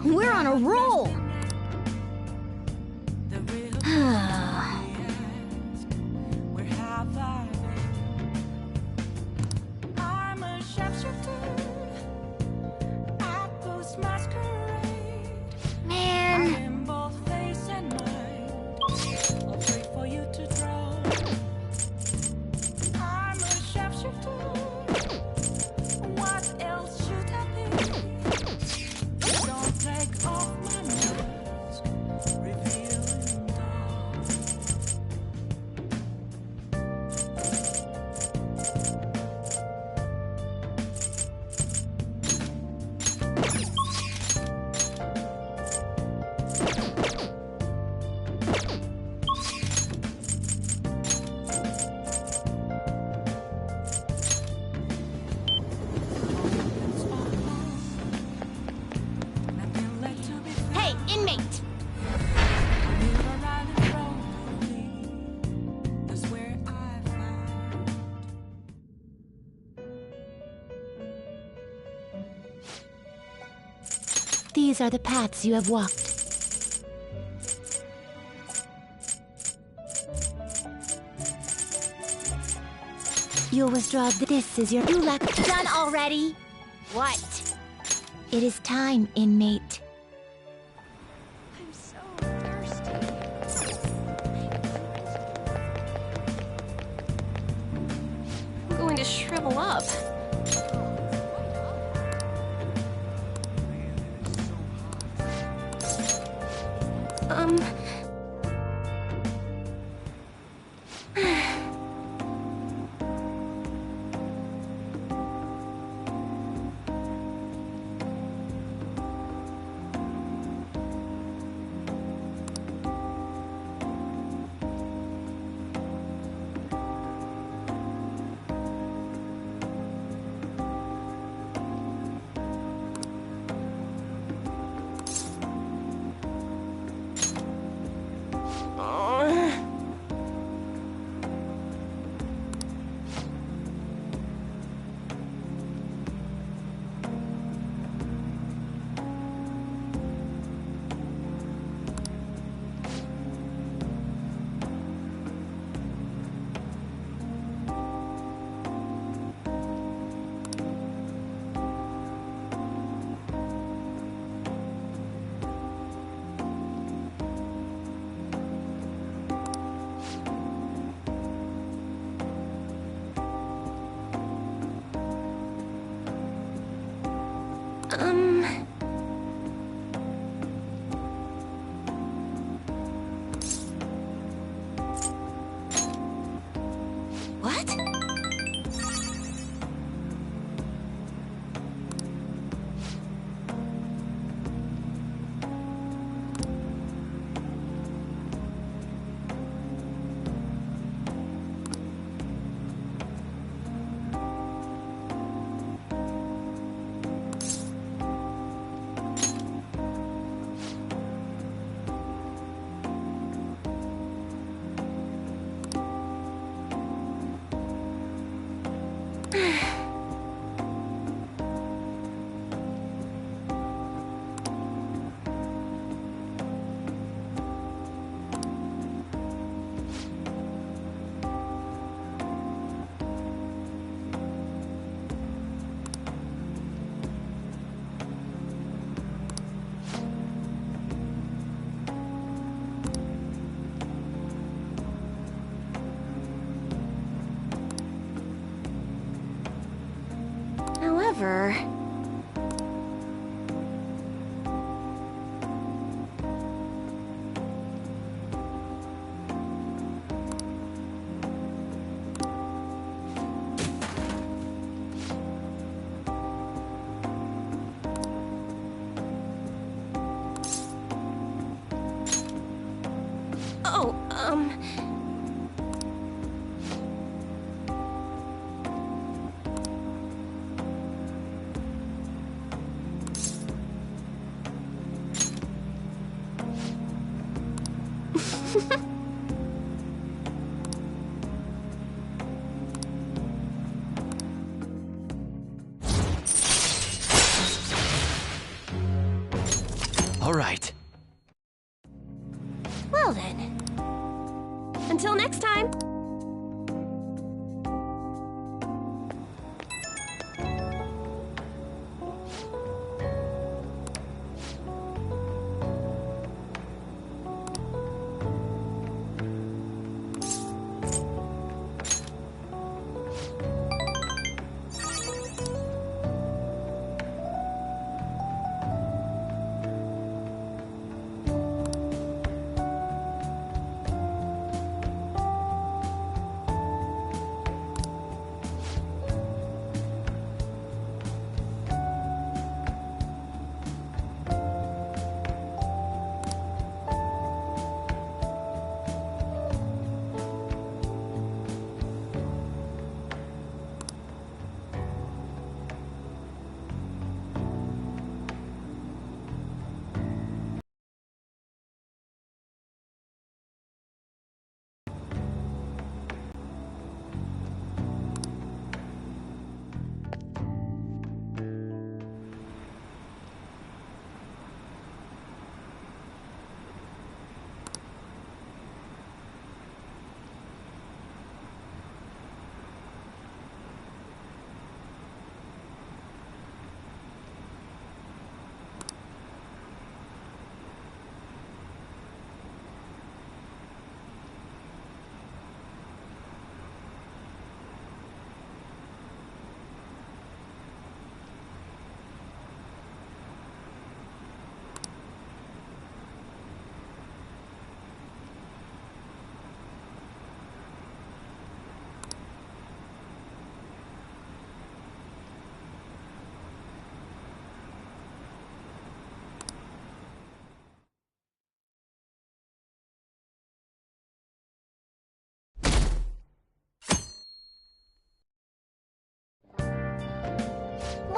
We're on a roll! I'm a shapeshifter at Ghost Masquerade. Man. I am both face and mind. I'll wait for you to draw. I'm a shapeshifter. What else should I be? Don't take off my mask, revealing dark. Hey, inmate! These are the paths you have walked. You'll withdraw. This is your Ulak. Done already? What? It is time, inmate. I'm so thirsty. I'm going to shrivel up. What? However... Oh, All right. Well then. Until next time.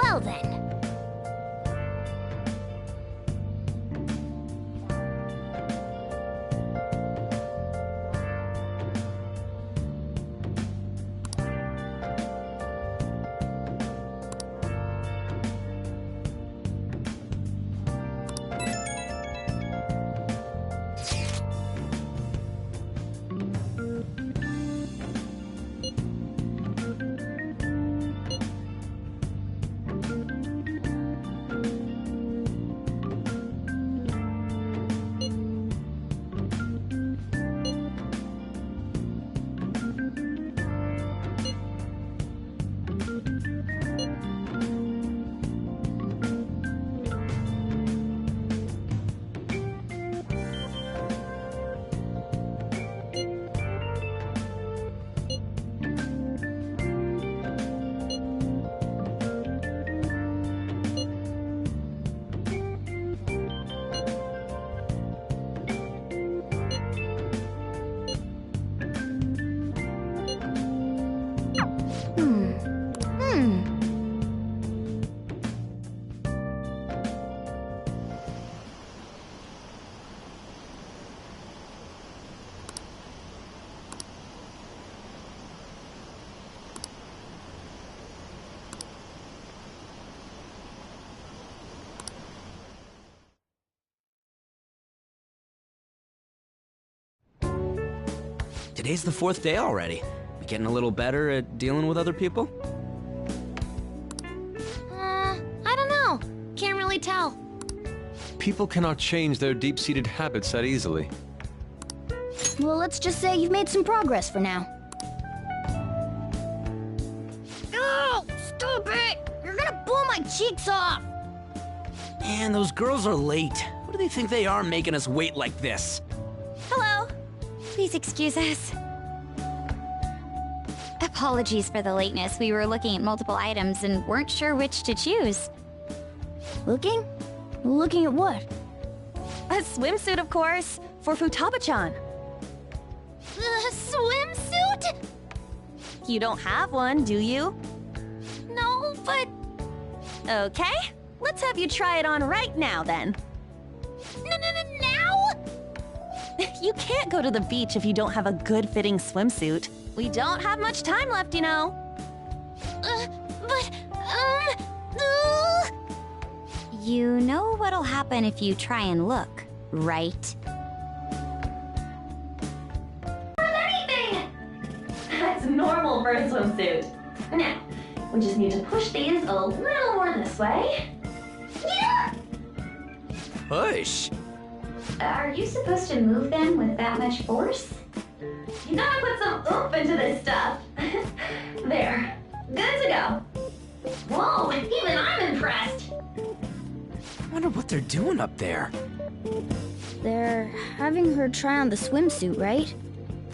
Well then. Today's the 4th day already. You getting a little better at dealing with other people? I don't know. Can't really tell. People cannot change their deep-seated habits that easily. Well, let's just say you've made some progress for now. Oh, stop it! You're gonna blow my cheeks off! Man, those girls are late. What do they think they are making us wait like this? Hello. Please excuse us. Apologies for the lateness. We were looking at multiple items and weren't sure which to choose. Looking? Looking at what? A swimsuit, of course, for Futaba-chan. A swimsuit? You don't have one, do you? No, but... Okay, let's have you try it on right now, then. Now? You can't go to the beach if you don't have a good-fitting swimsuit. We don't have much time left, you know. You know what'll happen if you try and look, right? Anything! That's normal for a swimsuit. Now, we just need to push these a little more this way. Yeah! Push? Are you supposed to move them with that much force? You gotta put some oomph into this stuff. There. Good to go. Whoa, even I'm impressed. I wonder what they're doing up there. They're having her try on the swimsuit, right?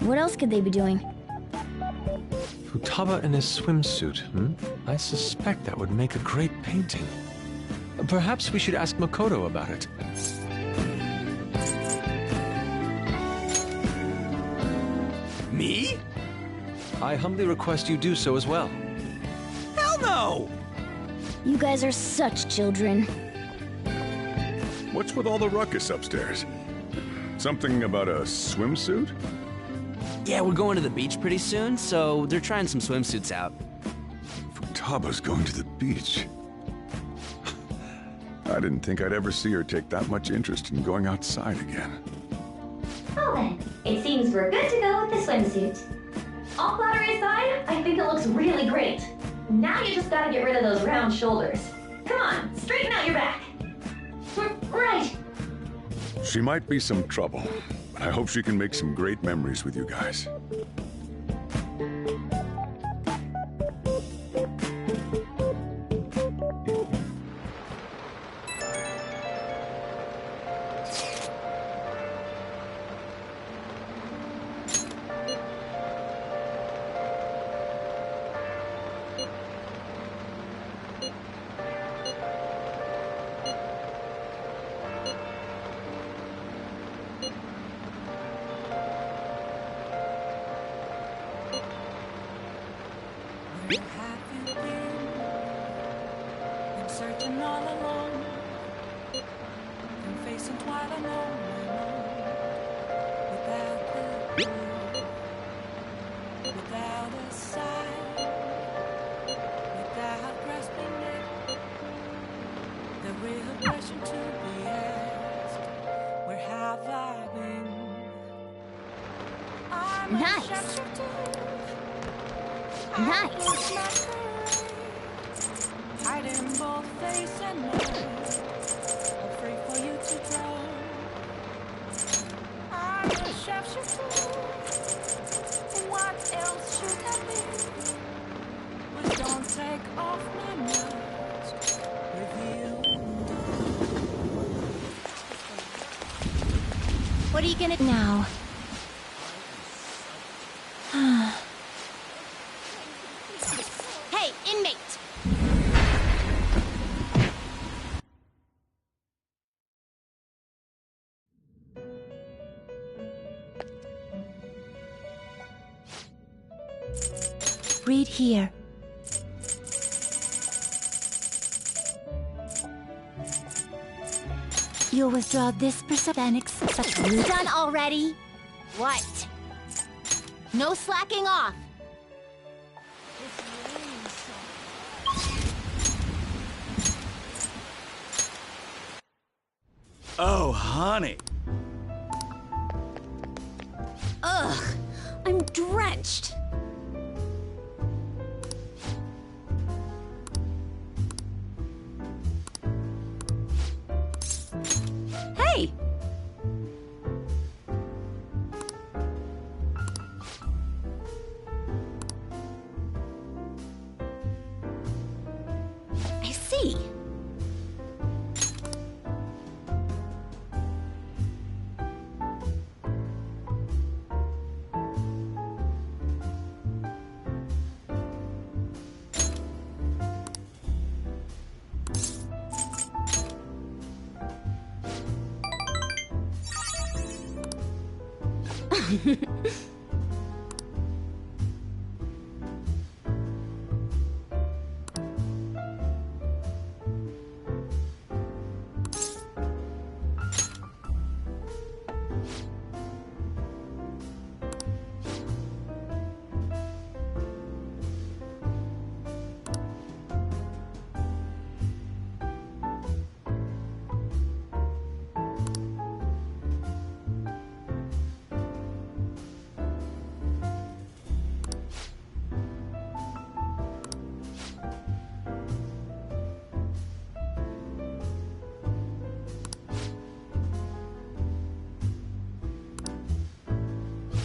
What else could they be doing? Futaba in his swimsuit, I suspect that would make a great painting. Perhaps we should ask Makoto about it. Me? I humbly request you do so as well. Hell no! You guys are such children. What's with all the ruckus upstairs? Something about a swimsuit? Yeah, we're going to the beach pretty soon, so they're trying some swimsuits out. Futaba's going to the beach. I didn't think I'd ever see her take that much interest in going outside again. Well then, it seems we're good to go with the swimsuit. All flattery aside, I think it looks really great. Now you just gotta get rid of those round shoulders. Come on, straighten out your back. Right. She might be some trouble, but I hope she can make some great memories with you guys. Been searching all alone, been facing quite a long without the blue, without a sign, without grasping it. The real question to be asked: where have I been? I'm Nice. Nice. Hiding both face and mind, afraid for you to drown. I'm a chef, what else should I be? But don't take off my mask, reveal. What are you gonna now? Hey, inmate! Read here. You'll withdraw this percent such done already? What? No slacking off. Oh, honey. Ugh, I'm drenched. Hey! I see.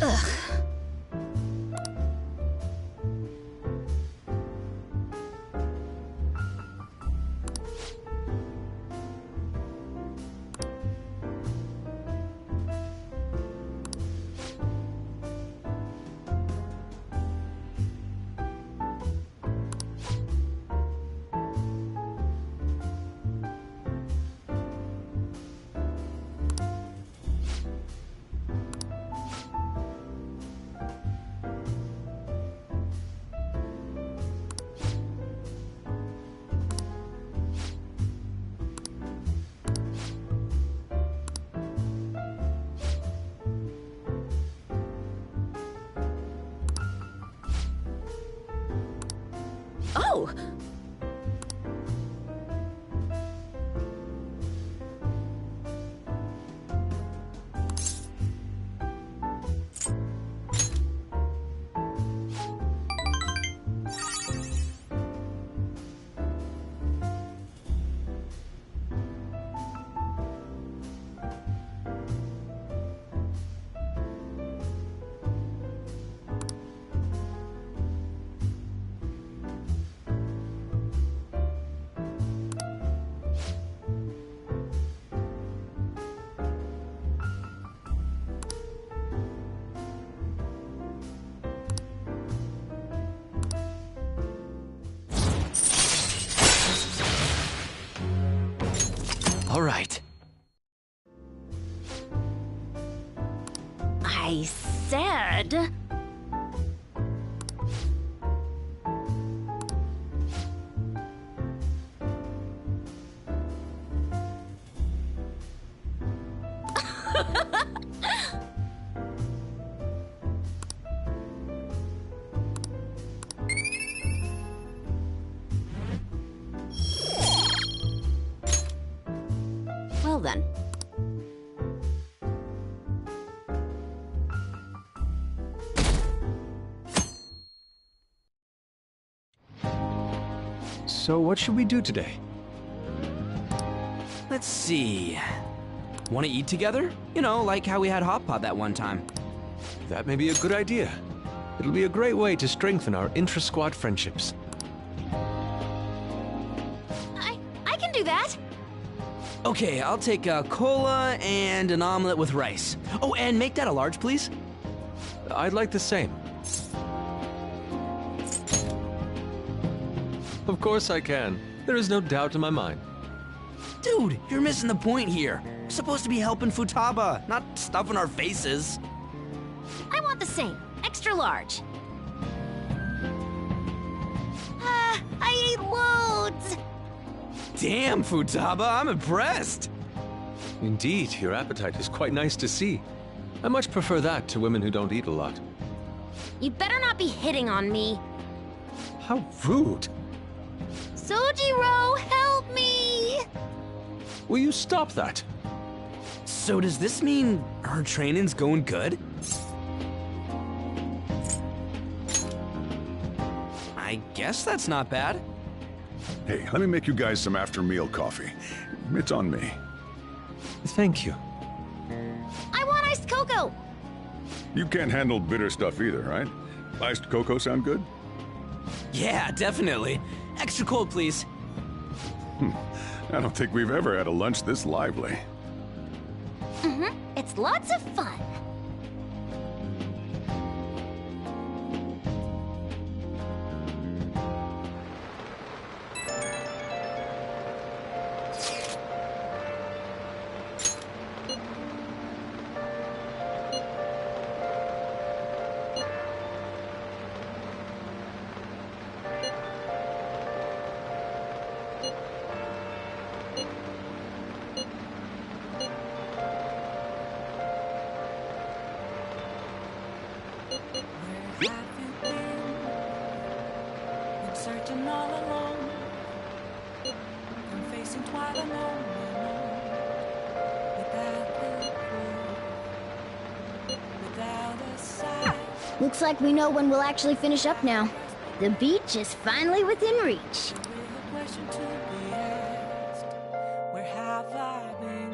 Ugh. Oh! All right. I said... Well then. So what should we do today? Let's see. Want to eat together? You know, like how we had hot pot that one time. That may be a good idea. It'll be a great way to strengthen our intra-squad friendships. I can do that. Okay, I'll take a cola and an omelet with rice. Oh, and make that a large, please. I'd like the same. Of course I can. There is no doubt in my mind. Dude, you're missing the point here. We're supposed to be helping Futaba, not stuffing our faces. I want the same. Extra large. I ate loads. Damn, Futaba, I'm impressed. Indeed, your appetite is quite nice to see. I much prefer that to women who don't eat a lot. You better not be hitting on me. How rude. Sojiro, help me! Will you stop that? So does this mean her training's going good? I guess that's not bad. Hey, let me make you guys some after-meal coffee. It's on me. Thank you. I want iced cocoa! You can't handle bitter stuff either, right? Iced cocoa sound good? Yeah, definitely. Extra cold, please. I don't think we've ever had a lunch this lively. Mm-hmm. It's lots of fun. Searching all alone, I'm facing twilight alone, without a clue, without a sign. Looks like we know when we'll actually finish up now. The beach is finally within reach. A question to be asked, where have I been?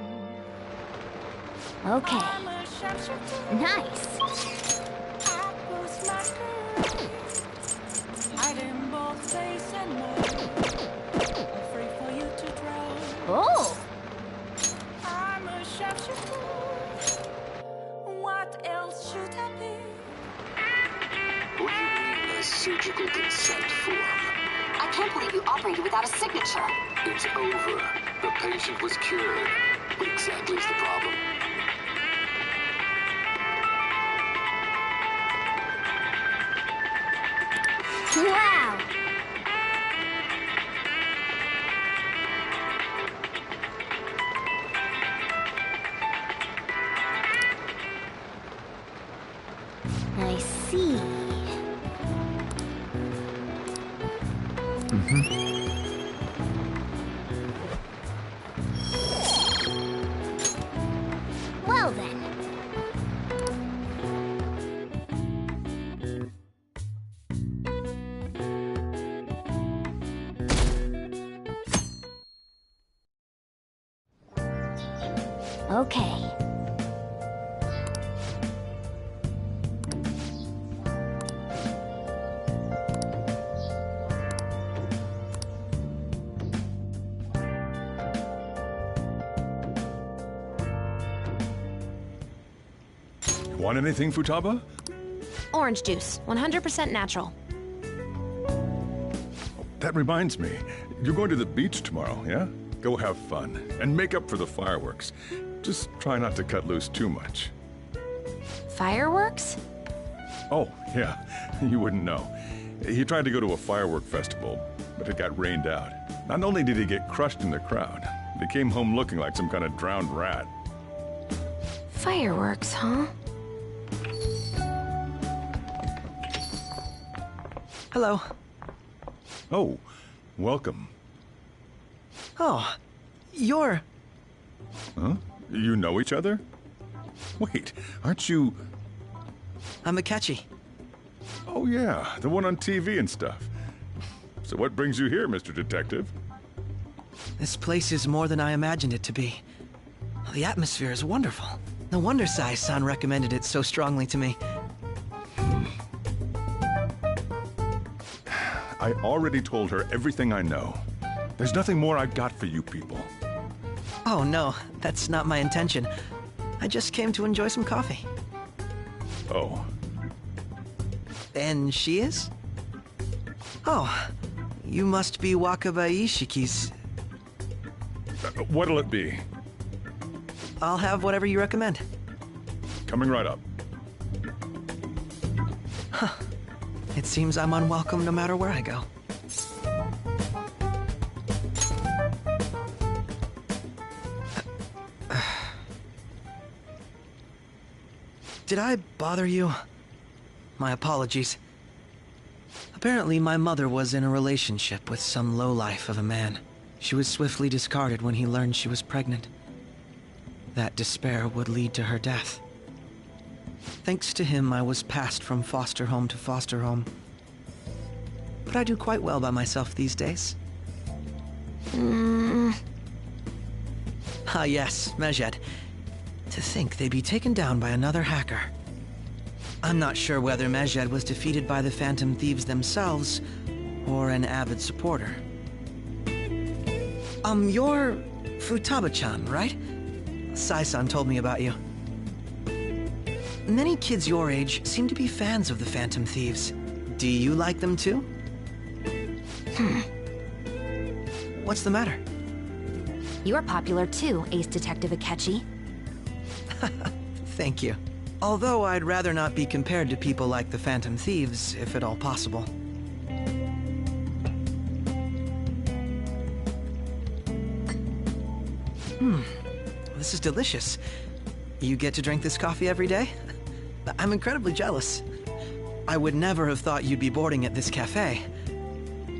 Okay. I'm a sharpshooter. Nice. I post my courage, hiding both face and mind, afraid for you to drown. Oh! I'm a sharpshooter. What else should I be? What do you mean a surgical consent form? I can't believe you operated without a signature. It's over. The patient was cured. What exactly is the problem? Wow! I see. Well then. Okay. Want anything, Futaba? Orange juice, 100% natural. That reminds me. You're going to the beach tomorrow, yeah? Go have fun. And make up for the fireworks. Just try not to cut loose too much. Fireworks? Oh, yeah. You wouldn't know. He tried to go to a firework festival, but it got rained out. Not only did he get crushed in the crowd, he came home looking like some kind of drowned rat. Fireworks, huh? Hello. Oh, welcome. Oh, you're... Huh? You know each other? Wait, aren't you... I'm Akechi. Oh yeah, the one on TV and stuff. So what brings you here, Mr. Detective? This place is more than I imagined it to be. The atmosphere is wonderful. No wonder Sai-san recommended it so strongly to me. I already told her everything I know. There's nothing more I've got for you people. Oh no, that's not my intention. I just came to enjoy some coffee. Oh. And she is? Oh, you must be Wakaba Ishiki's... What'll it be? I'll have whatever you recommend. Coming right up. Huh. It seems I'm unwelcome no matter where I go. Did I bother you? My apologies. Apparently, my mother was in a relationship with some lowlife of a man. She was swiftly discarded when he learned she was pregnant. That despair would lead to her death. Thanks to him, I was passed from foster home to foster home. But but I do quite well by myself these days. Ah yes, Mejed. To think they'd be taken down by another hacker. I'm not sure whether Mejed was defeated by the Phantom Thieves themselves, or an avid supporter. You're Futaba-chan, right? Sai-san told me about you. Many kids your age seem to be fans of the Phantom Thieves. Do you like them too? What's the matter? You're popular too, Ace Detective Akechi. Thank you. Although I'd rather not be compared to people like the Phantom Thieves, if at all possible. This is delicious. You get to drink this coffee every day? I'm incredibly jealous. I would never have thought you'd be boarding at this cafe.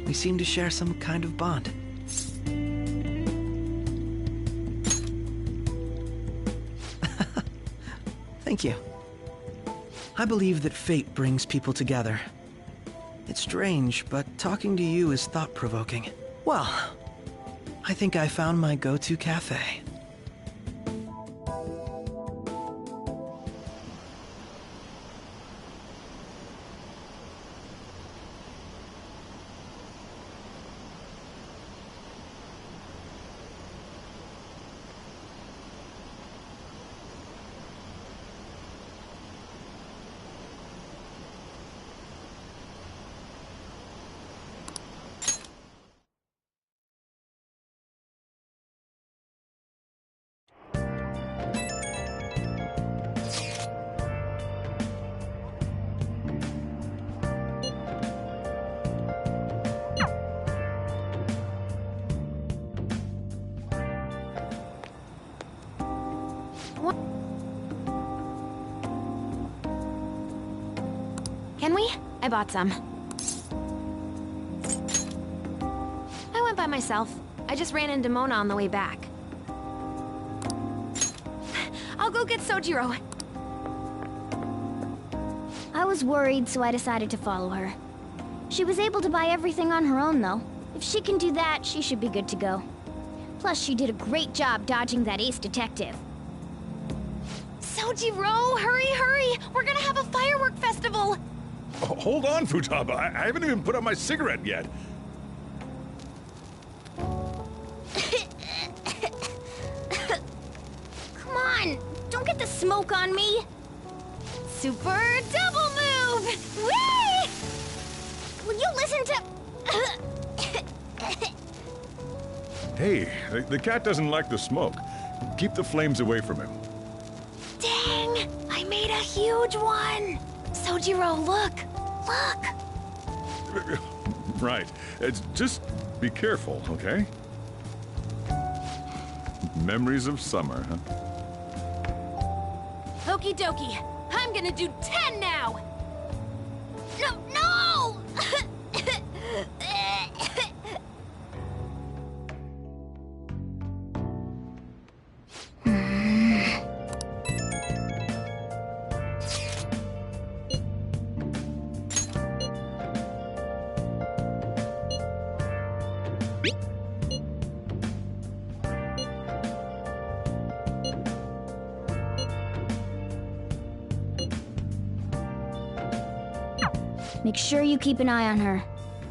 We seem to share some kind of bond. Thank you. I believe that fate brings people together. It's strange, but talking to you is thought-provoking. Well, I think I found my go-to cafe. Can we? I bought some. I went by myself. I just ran into Mona on the way back. I'll go get Sojiro. I was worried, so I decided to follow her. She was able to buy everything on her own, though. If she can do that, she should be good to go. Plus, she did a great job dodging that Ace Detective. Sojiro, hurry, hurry! We're gonna have a firework festival! Oh, hold on, Futaba. I haven't even put out my cigarette yet. Come on! Don't get the smoke on me! Super double move! Whee! Will you listen to... Hey, the cat doesn't like the smoke. Keep the flames away from him. Dang! I made a huge one! Sojiro, look! Look! Right. It's just be careful, okay? Memories of summer, huh? Okie dokie. I'm gonna do 10 now! No! Make sure you keep an eye on her.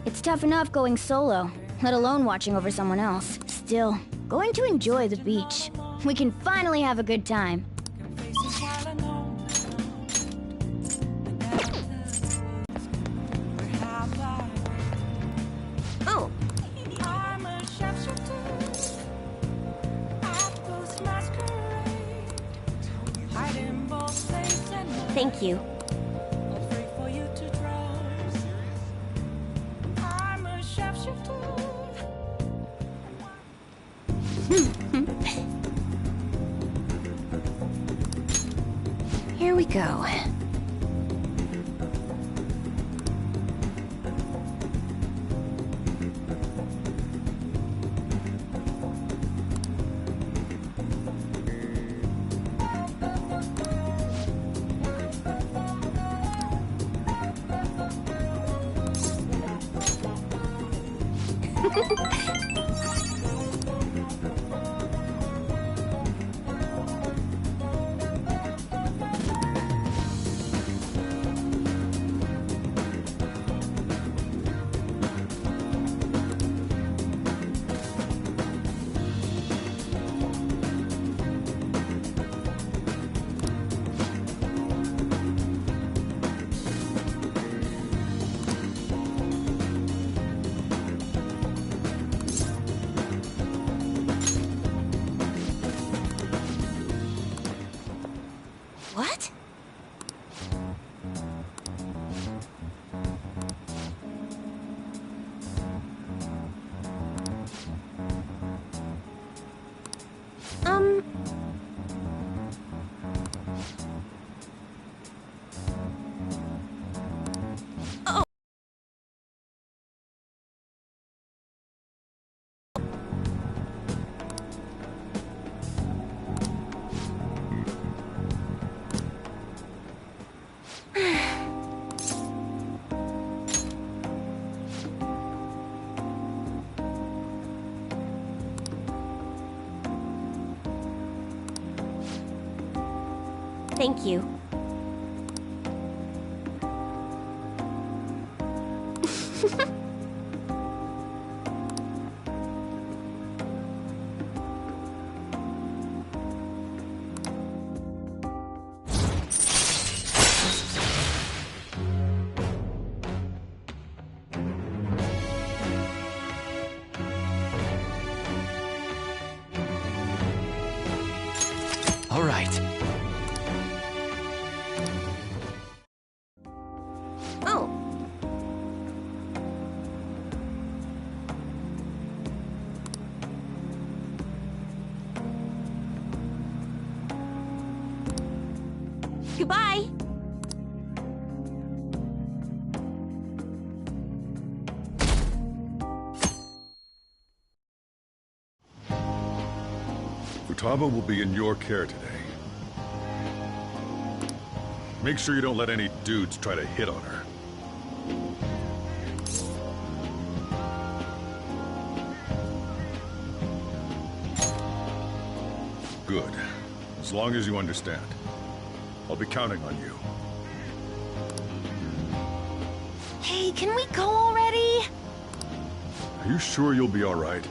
It's tough enough going solo, let alone watching over someone else. Still, going to enjoy the beach. We can finally have a good time. Oh! Thank you. Here we go. What? Oh. Thank you. All right. Oh. Goodbye. Futaba will be in your care today. Make sure you don't let any dudes try to hit on her. Good. As long as you understand. I'll be counting on you. Hey, can we go already? Are you sure you'll be all right?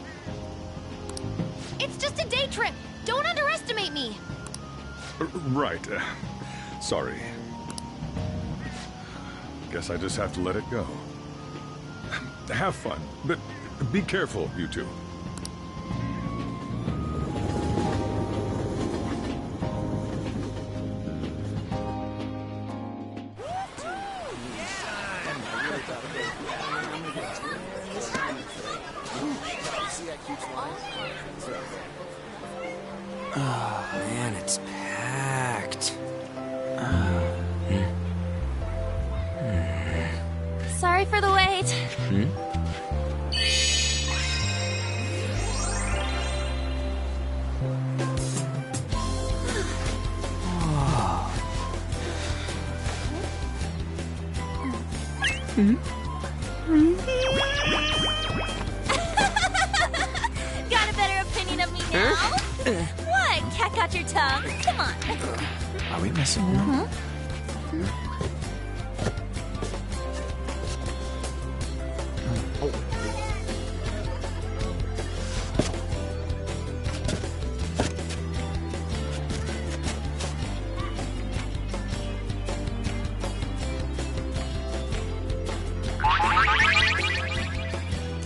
It's just a day trip. Don't underestimate me. Right. Sorry. Guess I just have to let it go. Have fun, but be careful, you two. Oh, man, it's packed. Sorry for the wait. Got a better opinion of me now? What? Cat got your tongue? Come on. Are we messing around?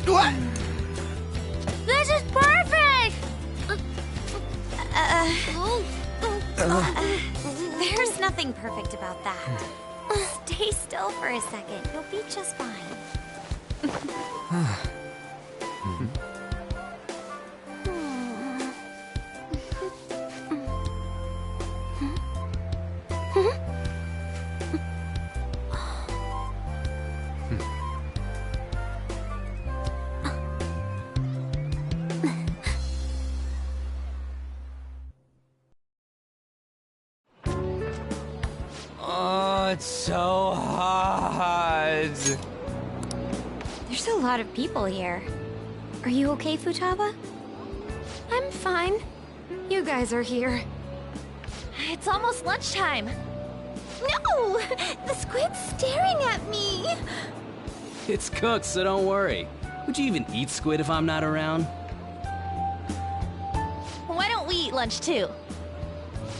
What? This is perfect! There's nothing perfect about that. Stay still for a second. You'll be just fine. Oh, it's so hot. There's a lot of people here. Are you okay, Futaba? I'm fine. You guys are here. It's almost lunchtime. No! The squid's staring at me! It's cooked, so don't worry. Would you even eat squid if I'm not around? Why don't we eat lunch too?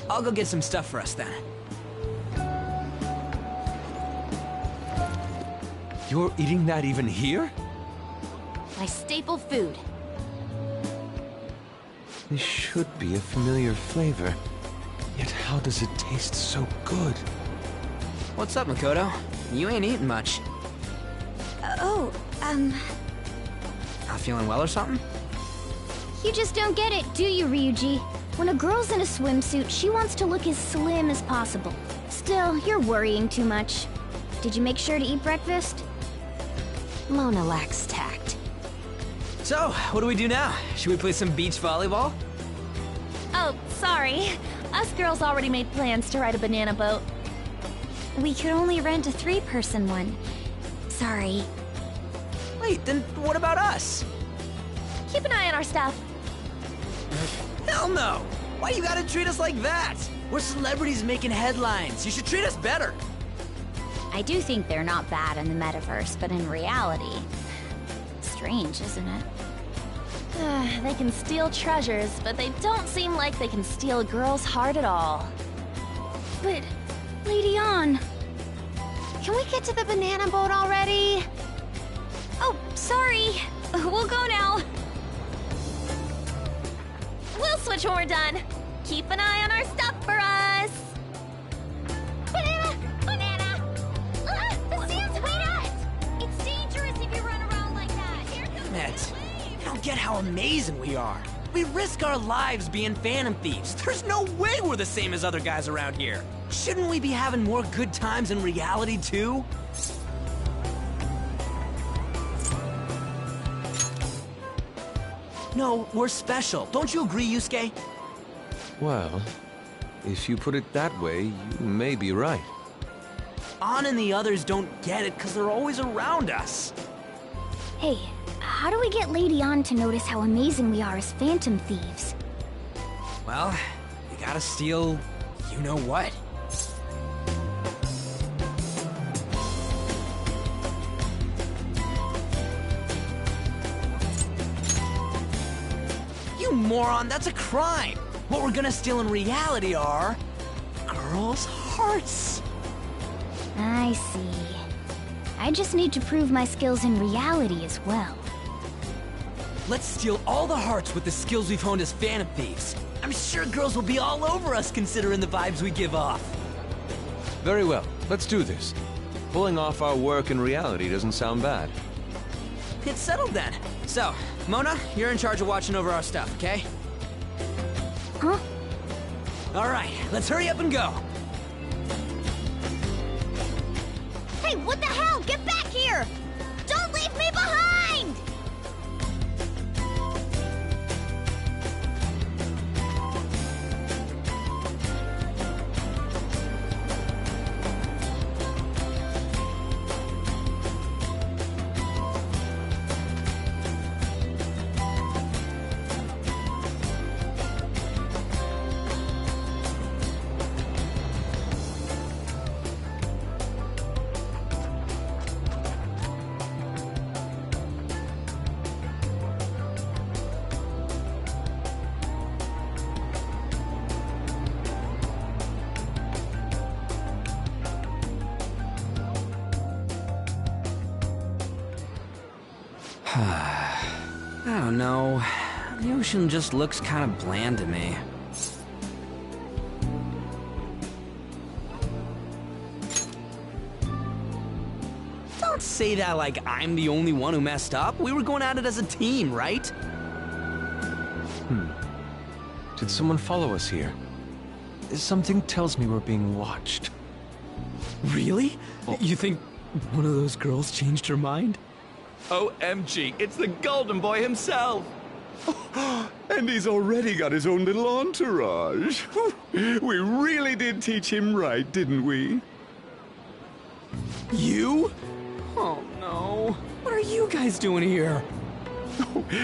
I'll go get some stuff for us then. You're eating that even here? My staple food. This should be a familiar flavor. Yet how does it taste so good? What's up, Makoto? You ain't eating much. Not feeling well or something? You just don't get it, do you, Ryuji? When a girl's in a swimsuit, she wants to look as slim as possible. Still, you're worrying too much. Did you make sure to eat breakfast? Mona lacks tact. So, what do we do now? Should we play some beach volleyball? Oh, sorry. Us girls already made plans to ride a banana boat. We could only rent a 3-person one. Sorry. Wait, then what about us? Keep an eye on our stuff. Hell no! Why you gotta treat us like that? We're celebrities making headlines. You should treat us better. I do think they're not bad in the metaverse, but in reality... Strange, isn't it? They can steal treasures, but they don't seem like they can steal a girl's heart at all. But, Lady Ann... Can we get to the banana boat already? Oh, sorry. We'll go now. We'll switch when we're done. Keep an eye on our stuff for us. Banana! Banana! The sand's wet! It's dangerous if you run around like that. Here comes Matt, you don't get how amazing we are. We risk our lives being Phantom Thieves. There's no way we're the same as other guys around here. Shouldn't we be having more good times in reality, too? No, we're special. Don't you agree, Yusuke? Well, if you put it that way, you may be right. Ann and the others don't get it because they're always around us. Hey, how do we get Lady Ann to notice how amazing we are as Phantom Thieves? Well, you gotta steal you-know-what. You moron, that's a crime! What we're gonna steal in reality are... girls' hearts! I see. I just need to prove my skills in reality as well. Let's steal all the hearts with the skills we've honed as Phantom Thieves. I'm sure girls will be all over us considering the vibes we give off. Very well, let's do this. Pulling off our work in reality doesn't sound bad. It's settled then. So, Mona, you're in charge of watching over our stuff, okay? Huh? Alright, let's hurry up and go. Hey, what the hell? Get back here! Don't leave me behind! I don't know. The ocean just looks kind of bland to me. Don't say that like I'm the only one who messed up. We were going at it as a team, right? Did someone follow us here? Something tells me we're being watched. Really? You think one of those girls changed her mind? OMG, it's the Golden Boy himself! And he's already got his own little entourage. We really did teach him right, didn't we? You? Oh no. What are you guys doing here?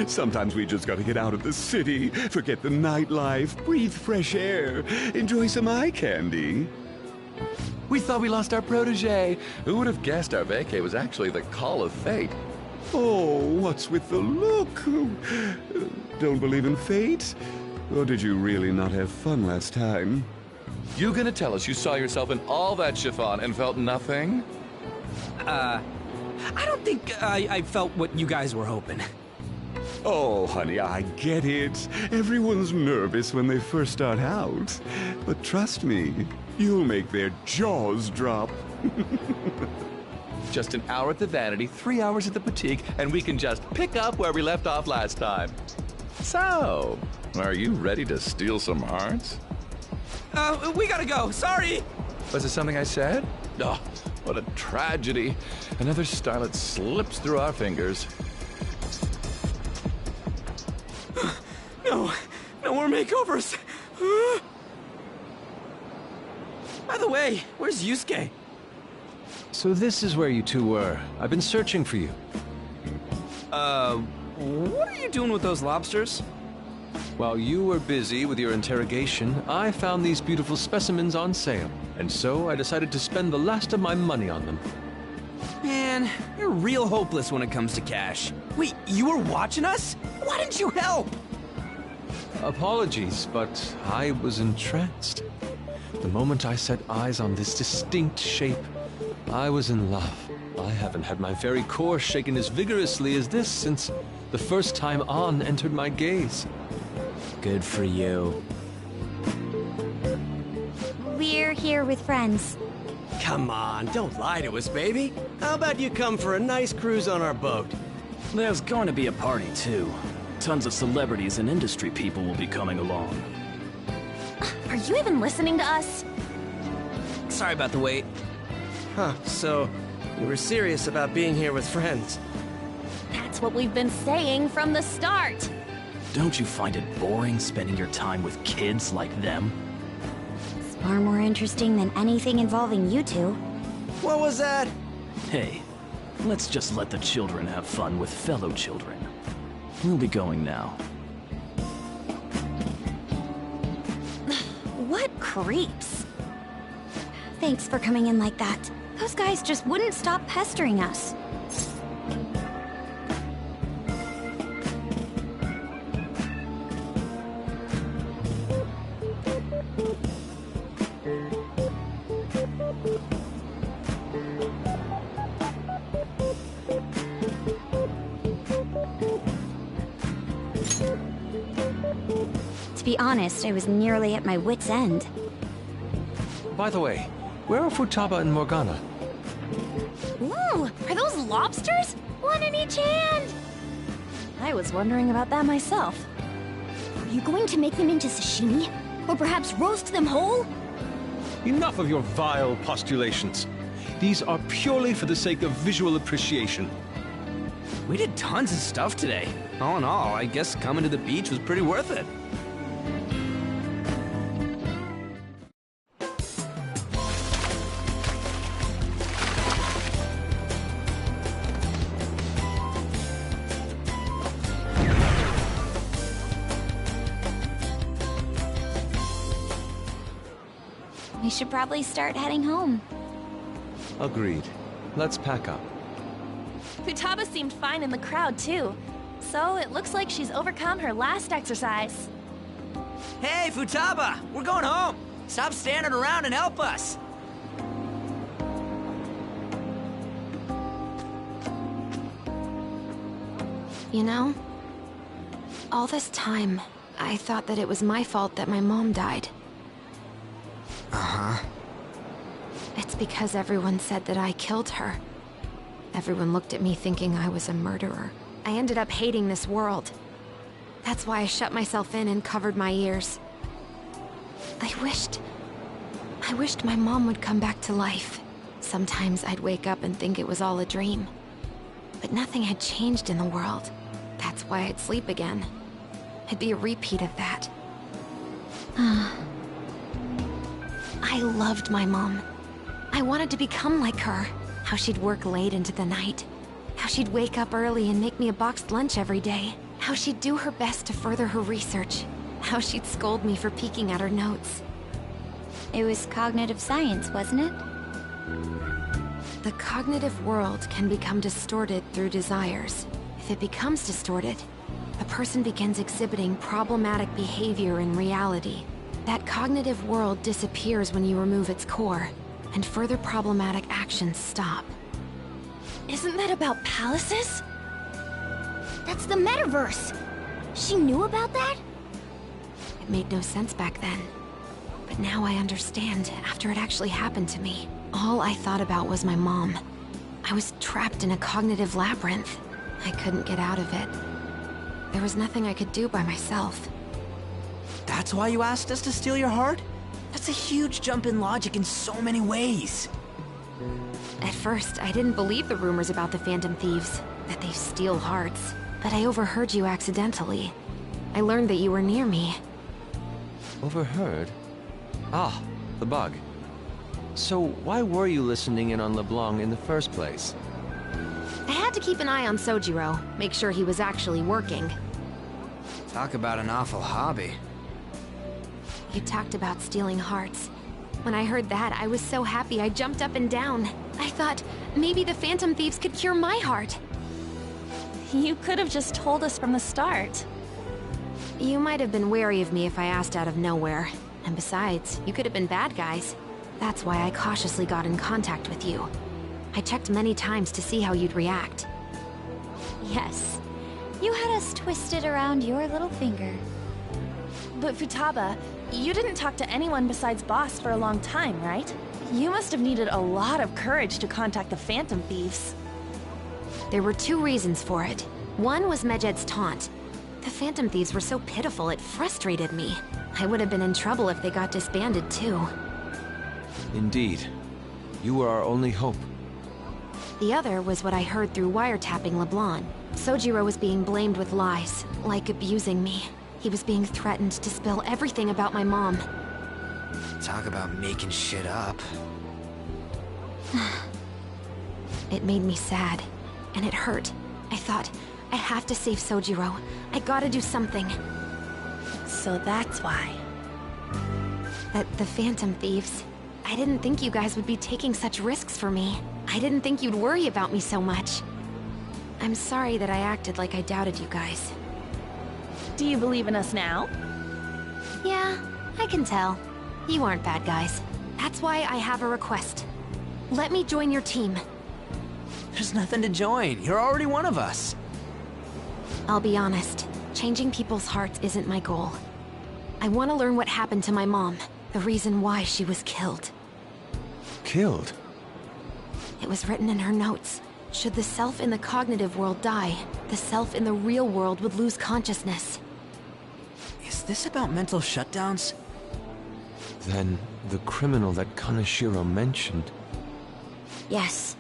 Sometimes we just gotta get out of the city, forget the nightlife, breathe fresh air, enjoy some eye candy. We thought we lost our protege. Who would have guessed our vacay was actually the call of fate? Oh, what's with the look? Don't believe in fate? Or did you really not have fun last time? You gonna tell us you saw yourself in all that chiffon and felt nothing? I don't think I felt what you guys were hoping. Oh, honey, I get it. Everyone's nervous when they first start out. But trust me, you'll make their jaws drop. Just an hour at the Vanity, 3 hours at the Boutique, and we can just pick up where we left off last time. So, are you ready to steal some hearts? We gotta go. Sorry. Was it something I said? Oh, what a tragedy. Another starlet slips through our fingers. No more makeovers. By the way, where's Yusuke? So this is where you two were. I've been searching for you. What are you doing with those lobsters? While you were busy with your interrogation, I found these beautiful specimens on sale, and so I decided to spend the last of my money on them. Man, you're real hopeless when it comes to cash. Wait, you were watching us? Why didn't you help? Apologies, but I was entranced. The moment I set eyes on this distinct shape, I was in love. I haven't had my very core shaken as vigorously as this since the first time On entered my gaze. Good for you. We're here with friends. Come on, don't lie to us, baby. How about you come for a nice cruise on our boat? There's going to be a party, too. Tons of celebrities and industry people will be coming along. Are you even listening to us? Sorry about the wait. Huh, so you were serious about being here with friends? That's what we've been saying from the start. Don't you find it boring spending your time with kids like them? It's far more interesting than anything involving you two. What was that? Hey, let's just let the children have fun with fellow children. We'll be going now. What creeps? Thanks for coming in like that. Those guys just wouldn't stop pestering us. To be honest, I was nearly at my wit's end. By the way, where are Futaba and Morgana? Ooh, are those lobsters? One in each hand! I was wondering about that myself. Are you going to make them into sashimi? Or perhaps roast them whole? Enough of your vile postulations. These are purely for the sake of visual appreciation. We did tons of stuff today. All in all, I guess coming to the beach was pretty worth it. We should probably start heading home. Agreed. Let's pack up. Futaba seemed fine in the crowd, too. So it looks like she's overcome her last exercise. Hey, Futaba! We're going home! Stop standing around and help us! You know, all this time, I thought that it was my fault that my mom died. Uh-huh. It's because everyone said that I killed her. Everyone looked at me thinking I was a murderer. I ended up hating this world. That's why I shut myself in and covered my ears. I wished my mom would come back to life. Sometimes I'd wake up and think it was all a dream. But nothing had changed in the world. That's why I'd sleep again. It'd be a repeat of that. I loved my mom. I wanted to become like her. How she'd work late into the night. How she'd wake up early and make me a boxed lunch every day. How she'd do her best to further her research. How she'd scold me for peeking at her notes. It was cognitive science, wasn't it? The cognitive world can become distorted through desires. If it becomes distorted, a person begins exhibiting problematic behavior in reality. That cognitive world disappears when you remove its core, and further problematic actions stop. Isn't that about palaces? That's the metaverse! She knew about that? It made no sense back then. But now I understand, after it actually happened to me. All I thought about was my mom. I was trapped in a cognitive labyrinth. I couldn't get out of it. There was nothing I could do by myself. That's why you asked us to steal your heart? That's a huge jump in logic in so many ways. At first, I didn't believe the rumors about the Phantom Thieves, that they steal hearts. But I overheard you accidentally. I learned that you were near me. Overheard? Ah, the bug. So why were you listening in on LeBlanc in the first place? I had to keep an eye on Sojiro, make sure he was actually working. Talk about an awful hobby. You talked about stealing hearts. When I heard that, I was so happy I jumped up and down. I thought, maybe the Phantom Thieves could cure my heart. You could have just told us from the start. You might have been wary of me if I asked out of nowhere. And besides, you could have been bad guys. That's why I cautiously got in contact with you. I checked many times to see how you'd react. Yes. You had us twisted around your little finger. But Futaba, you didn't talk to anyone besides Boss for a long time, right? You must have needed a lot of courage to contact the Phantom Thieves. There were two reasons for it. One was Medjed's taunt. The Phantom Thieves were so pitiful it frustrated me. I would have been in trouble if they got disbanded too. Indeed. You were our only hope. The other was what I heard through wiretapping LeBlanc. Sojiro was being blamed with lies, like abusing me. He was being threatened to spill everything about my mom. Talk about making shit up. It made me sad, and it hurt. I thought, I have to save Sojiro. I gotta do something. So that's why. The Phantom Thieves. I didn't think you guys would be taking such risks for me. I didn't think you'd worry about me so much. I'm sorry that I acted like I doubted you guys. Do you believe in us now? Yeah, I can tell. You aren't bad guys. That's why I have a request. Let me join your team. There's nothing to join. You're already one of us. I'll be honest. Changing people's hearts isn't my goal. I want to learn what happened to my mom. The reason why she was killed. Killed? It was written in her notes. Should the self in the cognitive world die, the self in the real world would lose consciousness. Is this about mental shutdowns? Then, the criminal that Kaneshiro mentioned... Yes.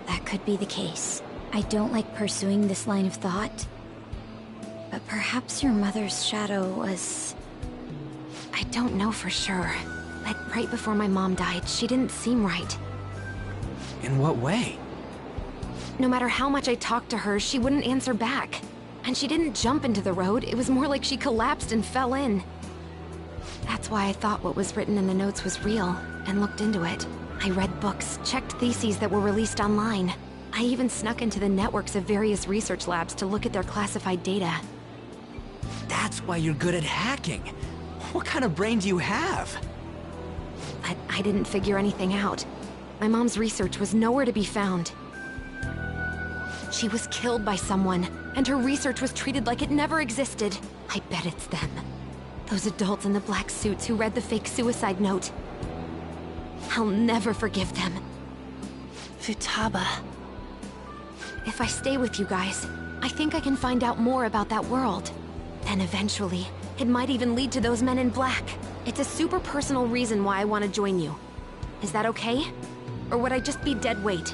That could be the case. I don't like pursuing this line of thought. But perhaps your mother's shadow was... I don't know for sure. But right before my mom died, she didn't seem right. In what way? No matter how much I talked to her, she wouldn't answer back. And she didn't jump into the road, it was more like she collapsed and fell in. That's why I thought what was written in the notes was real, and looked into it. I read books, checked theses that were released online. I even snuck into the networks of various research labs to look at their classified data. That's why you're good at hacking. What kind of brain do you have? But I didn't figure anything out. My mom's research was nowhere to be found. She was killed by someone, and her research was treated like it never existed. I bet it's them. Those adults in the black suits who read the fake suicide note. I'll never forgive them. Futaba. If I stay with you guys, I think I can find out more about that world. Then eventually, it might even lead to those men in black. It's a super personal reason why I want to join you. Is that okay? Or would I just be dead weight?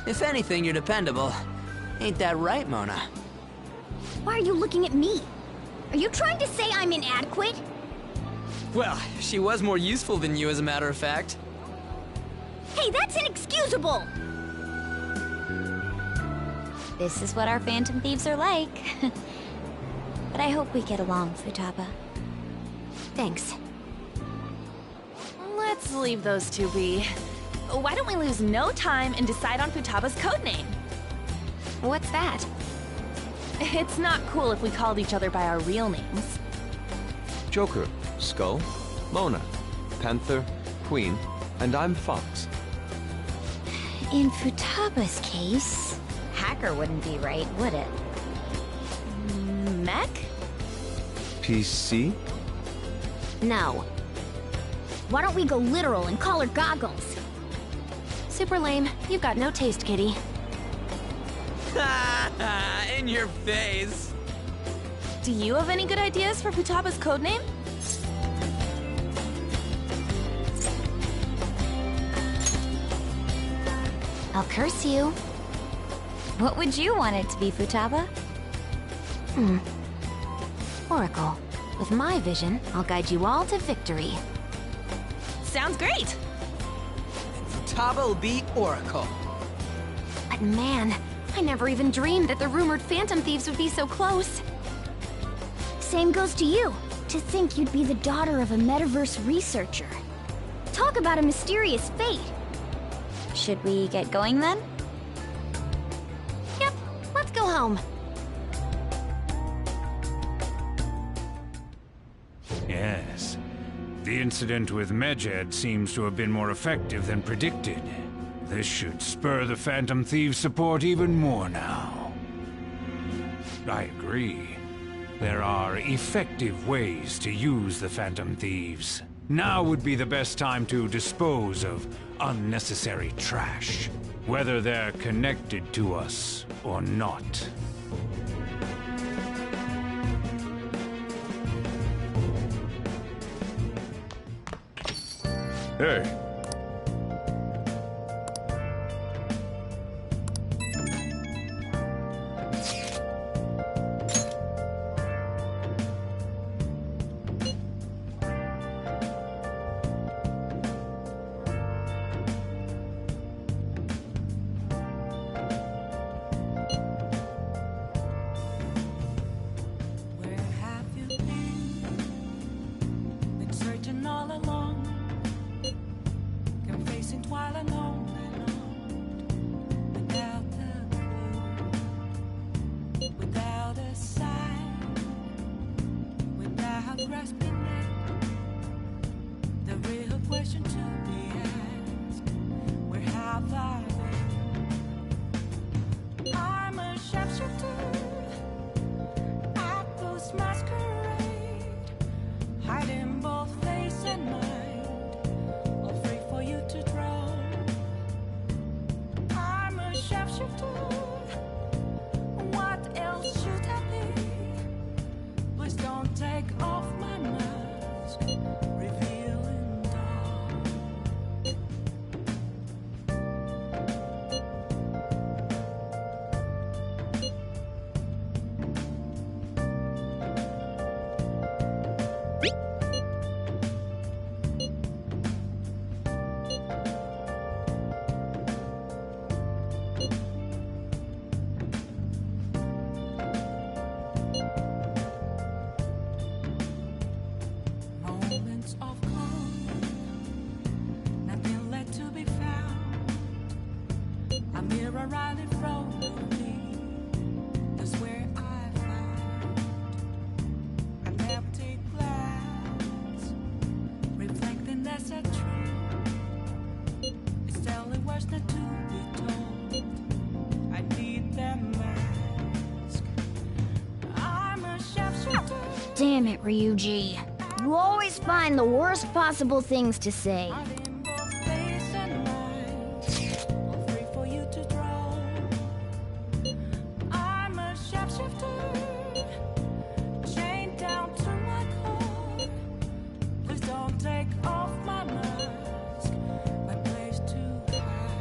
If anything, you're dependable. Ain't that right, Mona? Why are you looking at me? Are you trying to say I'm inadequate? Well, she was more useful than you, as a matter of fact. Hey, that's inexcusable! This is what our Phantom Thieves are like. But I hope we get along, Futaba. Thanks. Let's leave those two be. Why don't we lose no time and decide on Futaba's codename? What's that? It's not cool if we called each other by our real names. Joker, Skull, Mona, Panther, Queen, and I'm Fox. In Futaba's case, Hacker wouldn't be right, would it? Mech? PC? No. Why don't we go literal and call her Goggles? Super lame. You've got no taste, kitty. In your face. Do you have any good ideas for Futaba's codename? I'll curse you. What would you want it to be, Futaba? Oracle. With my vision, I'll guide you all to victory. Sounds great! Futaba will be Oracle. But man, I never even dreamed that the rumored Phantom Thieves would be so close. Same goes to you. To think you'd be the daughter of a metaverse researcher. Talk about a mysterious fate. Should we get going then? Yep, let's go home. Yes. The incident with Medjed seems to have been more effective than predicted. This should spur the Phantom Thieves' support even more now. I agree. There are effective ways to use the Phantom Thieves. Now would be the best time to dispose of unnecessary trash, whether they're connected to us or not. Hey. Where have you been? Been searching all along, kept facing twilight on and on, without a clue, without a sign, without grasping it. The real question to be asked: where have I been? I'm a sharpshooter. Apples masquerade, hiding both face and mind, all free for you to draw. I'm a sharpshooter. What else should I be? Please don't take off my mask, revealing dawn. Moments of calm, nothing left to be found. A mirror right in front of me, that's where I found an empty glass, reflecting as a tree. It's telling words not to be told. I need that mask. I'm a sharpshooter. Damn it, Ryuji. You always find the worst possible things to say. Face and mind, all free for you to draw. I'm a sharpshooter, chained down to my core. Please don't take off my mask, my place to hide.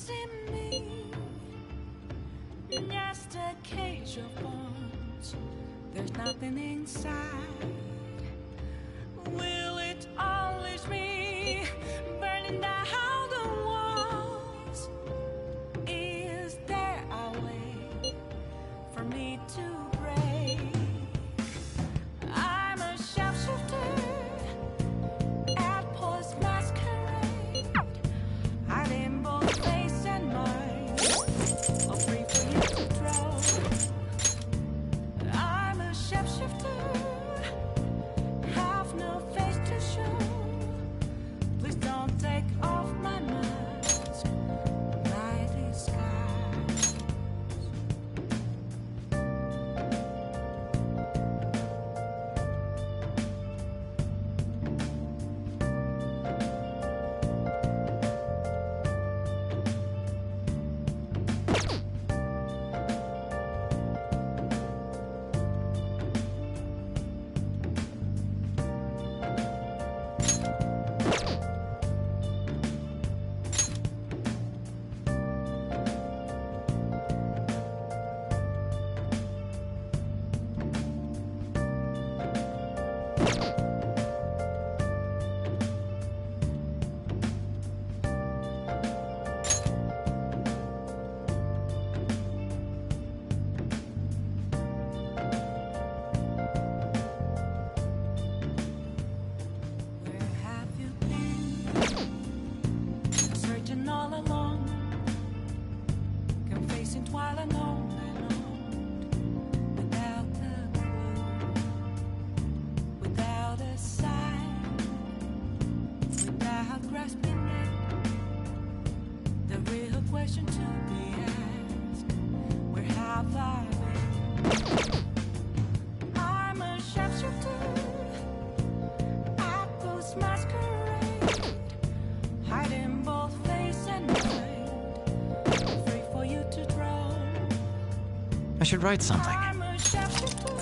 see me. Just a cage of bones. There's nothing inside. Will it unleash me, burning down the walls? Is there a way for me to break? I'm a sharpshooter at Post Masquerade, hiding both face and mind, or free for you to throw. I'm a shapeshifter, have no face to show. Please don't take off my mask, my disguise. Where have you been? Searching all along, confessing while alone and on, without a clue, without a sign, without grasping it. The real question to be asked: where have I been? I'm a sharpshooter. Apples masquerade, hiding both face and mind, free for you to draw. I should write something. I'm a sharpshooter.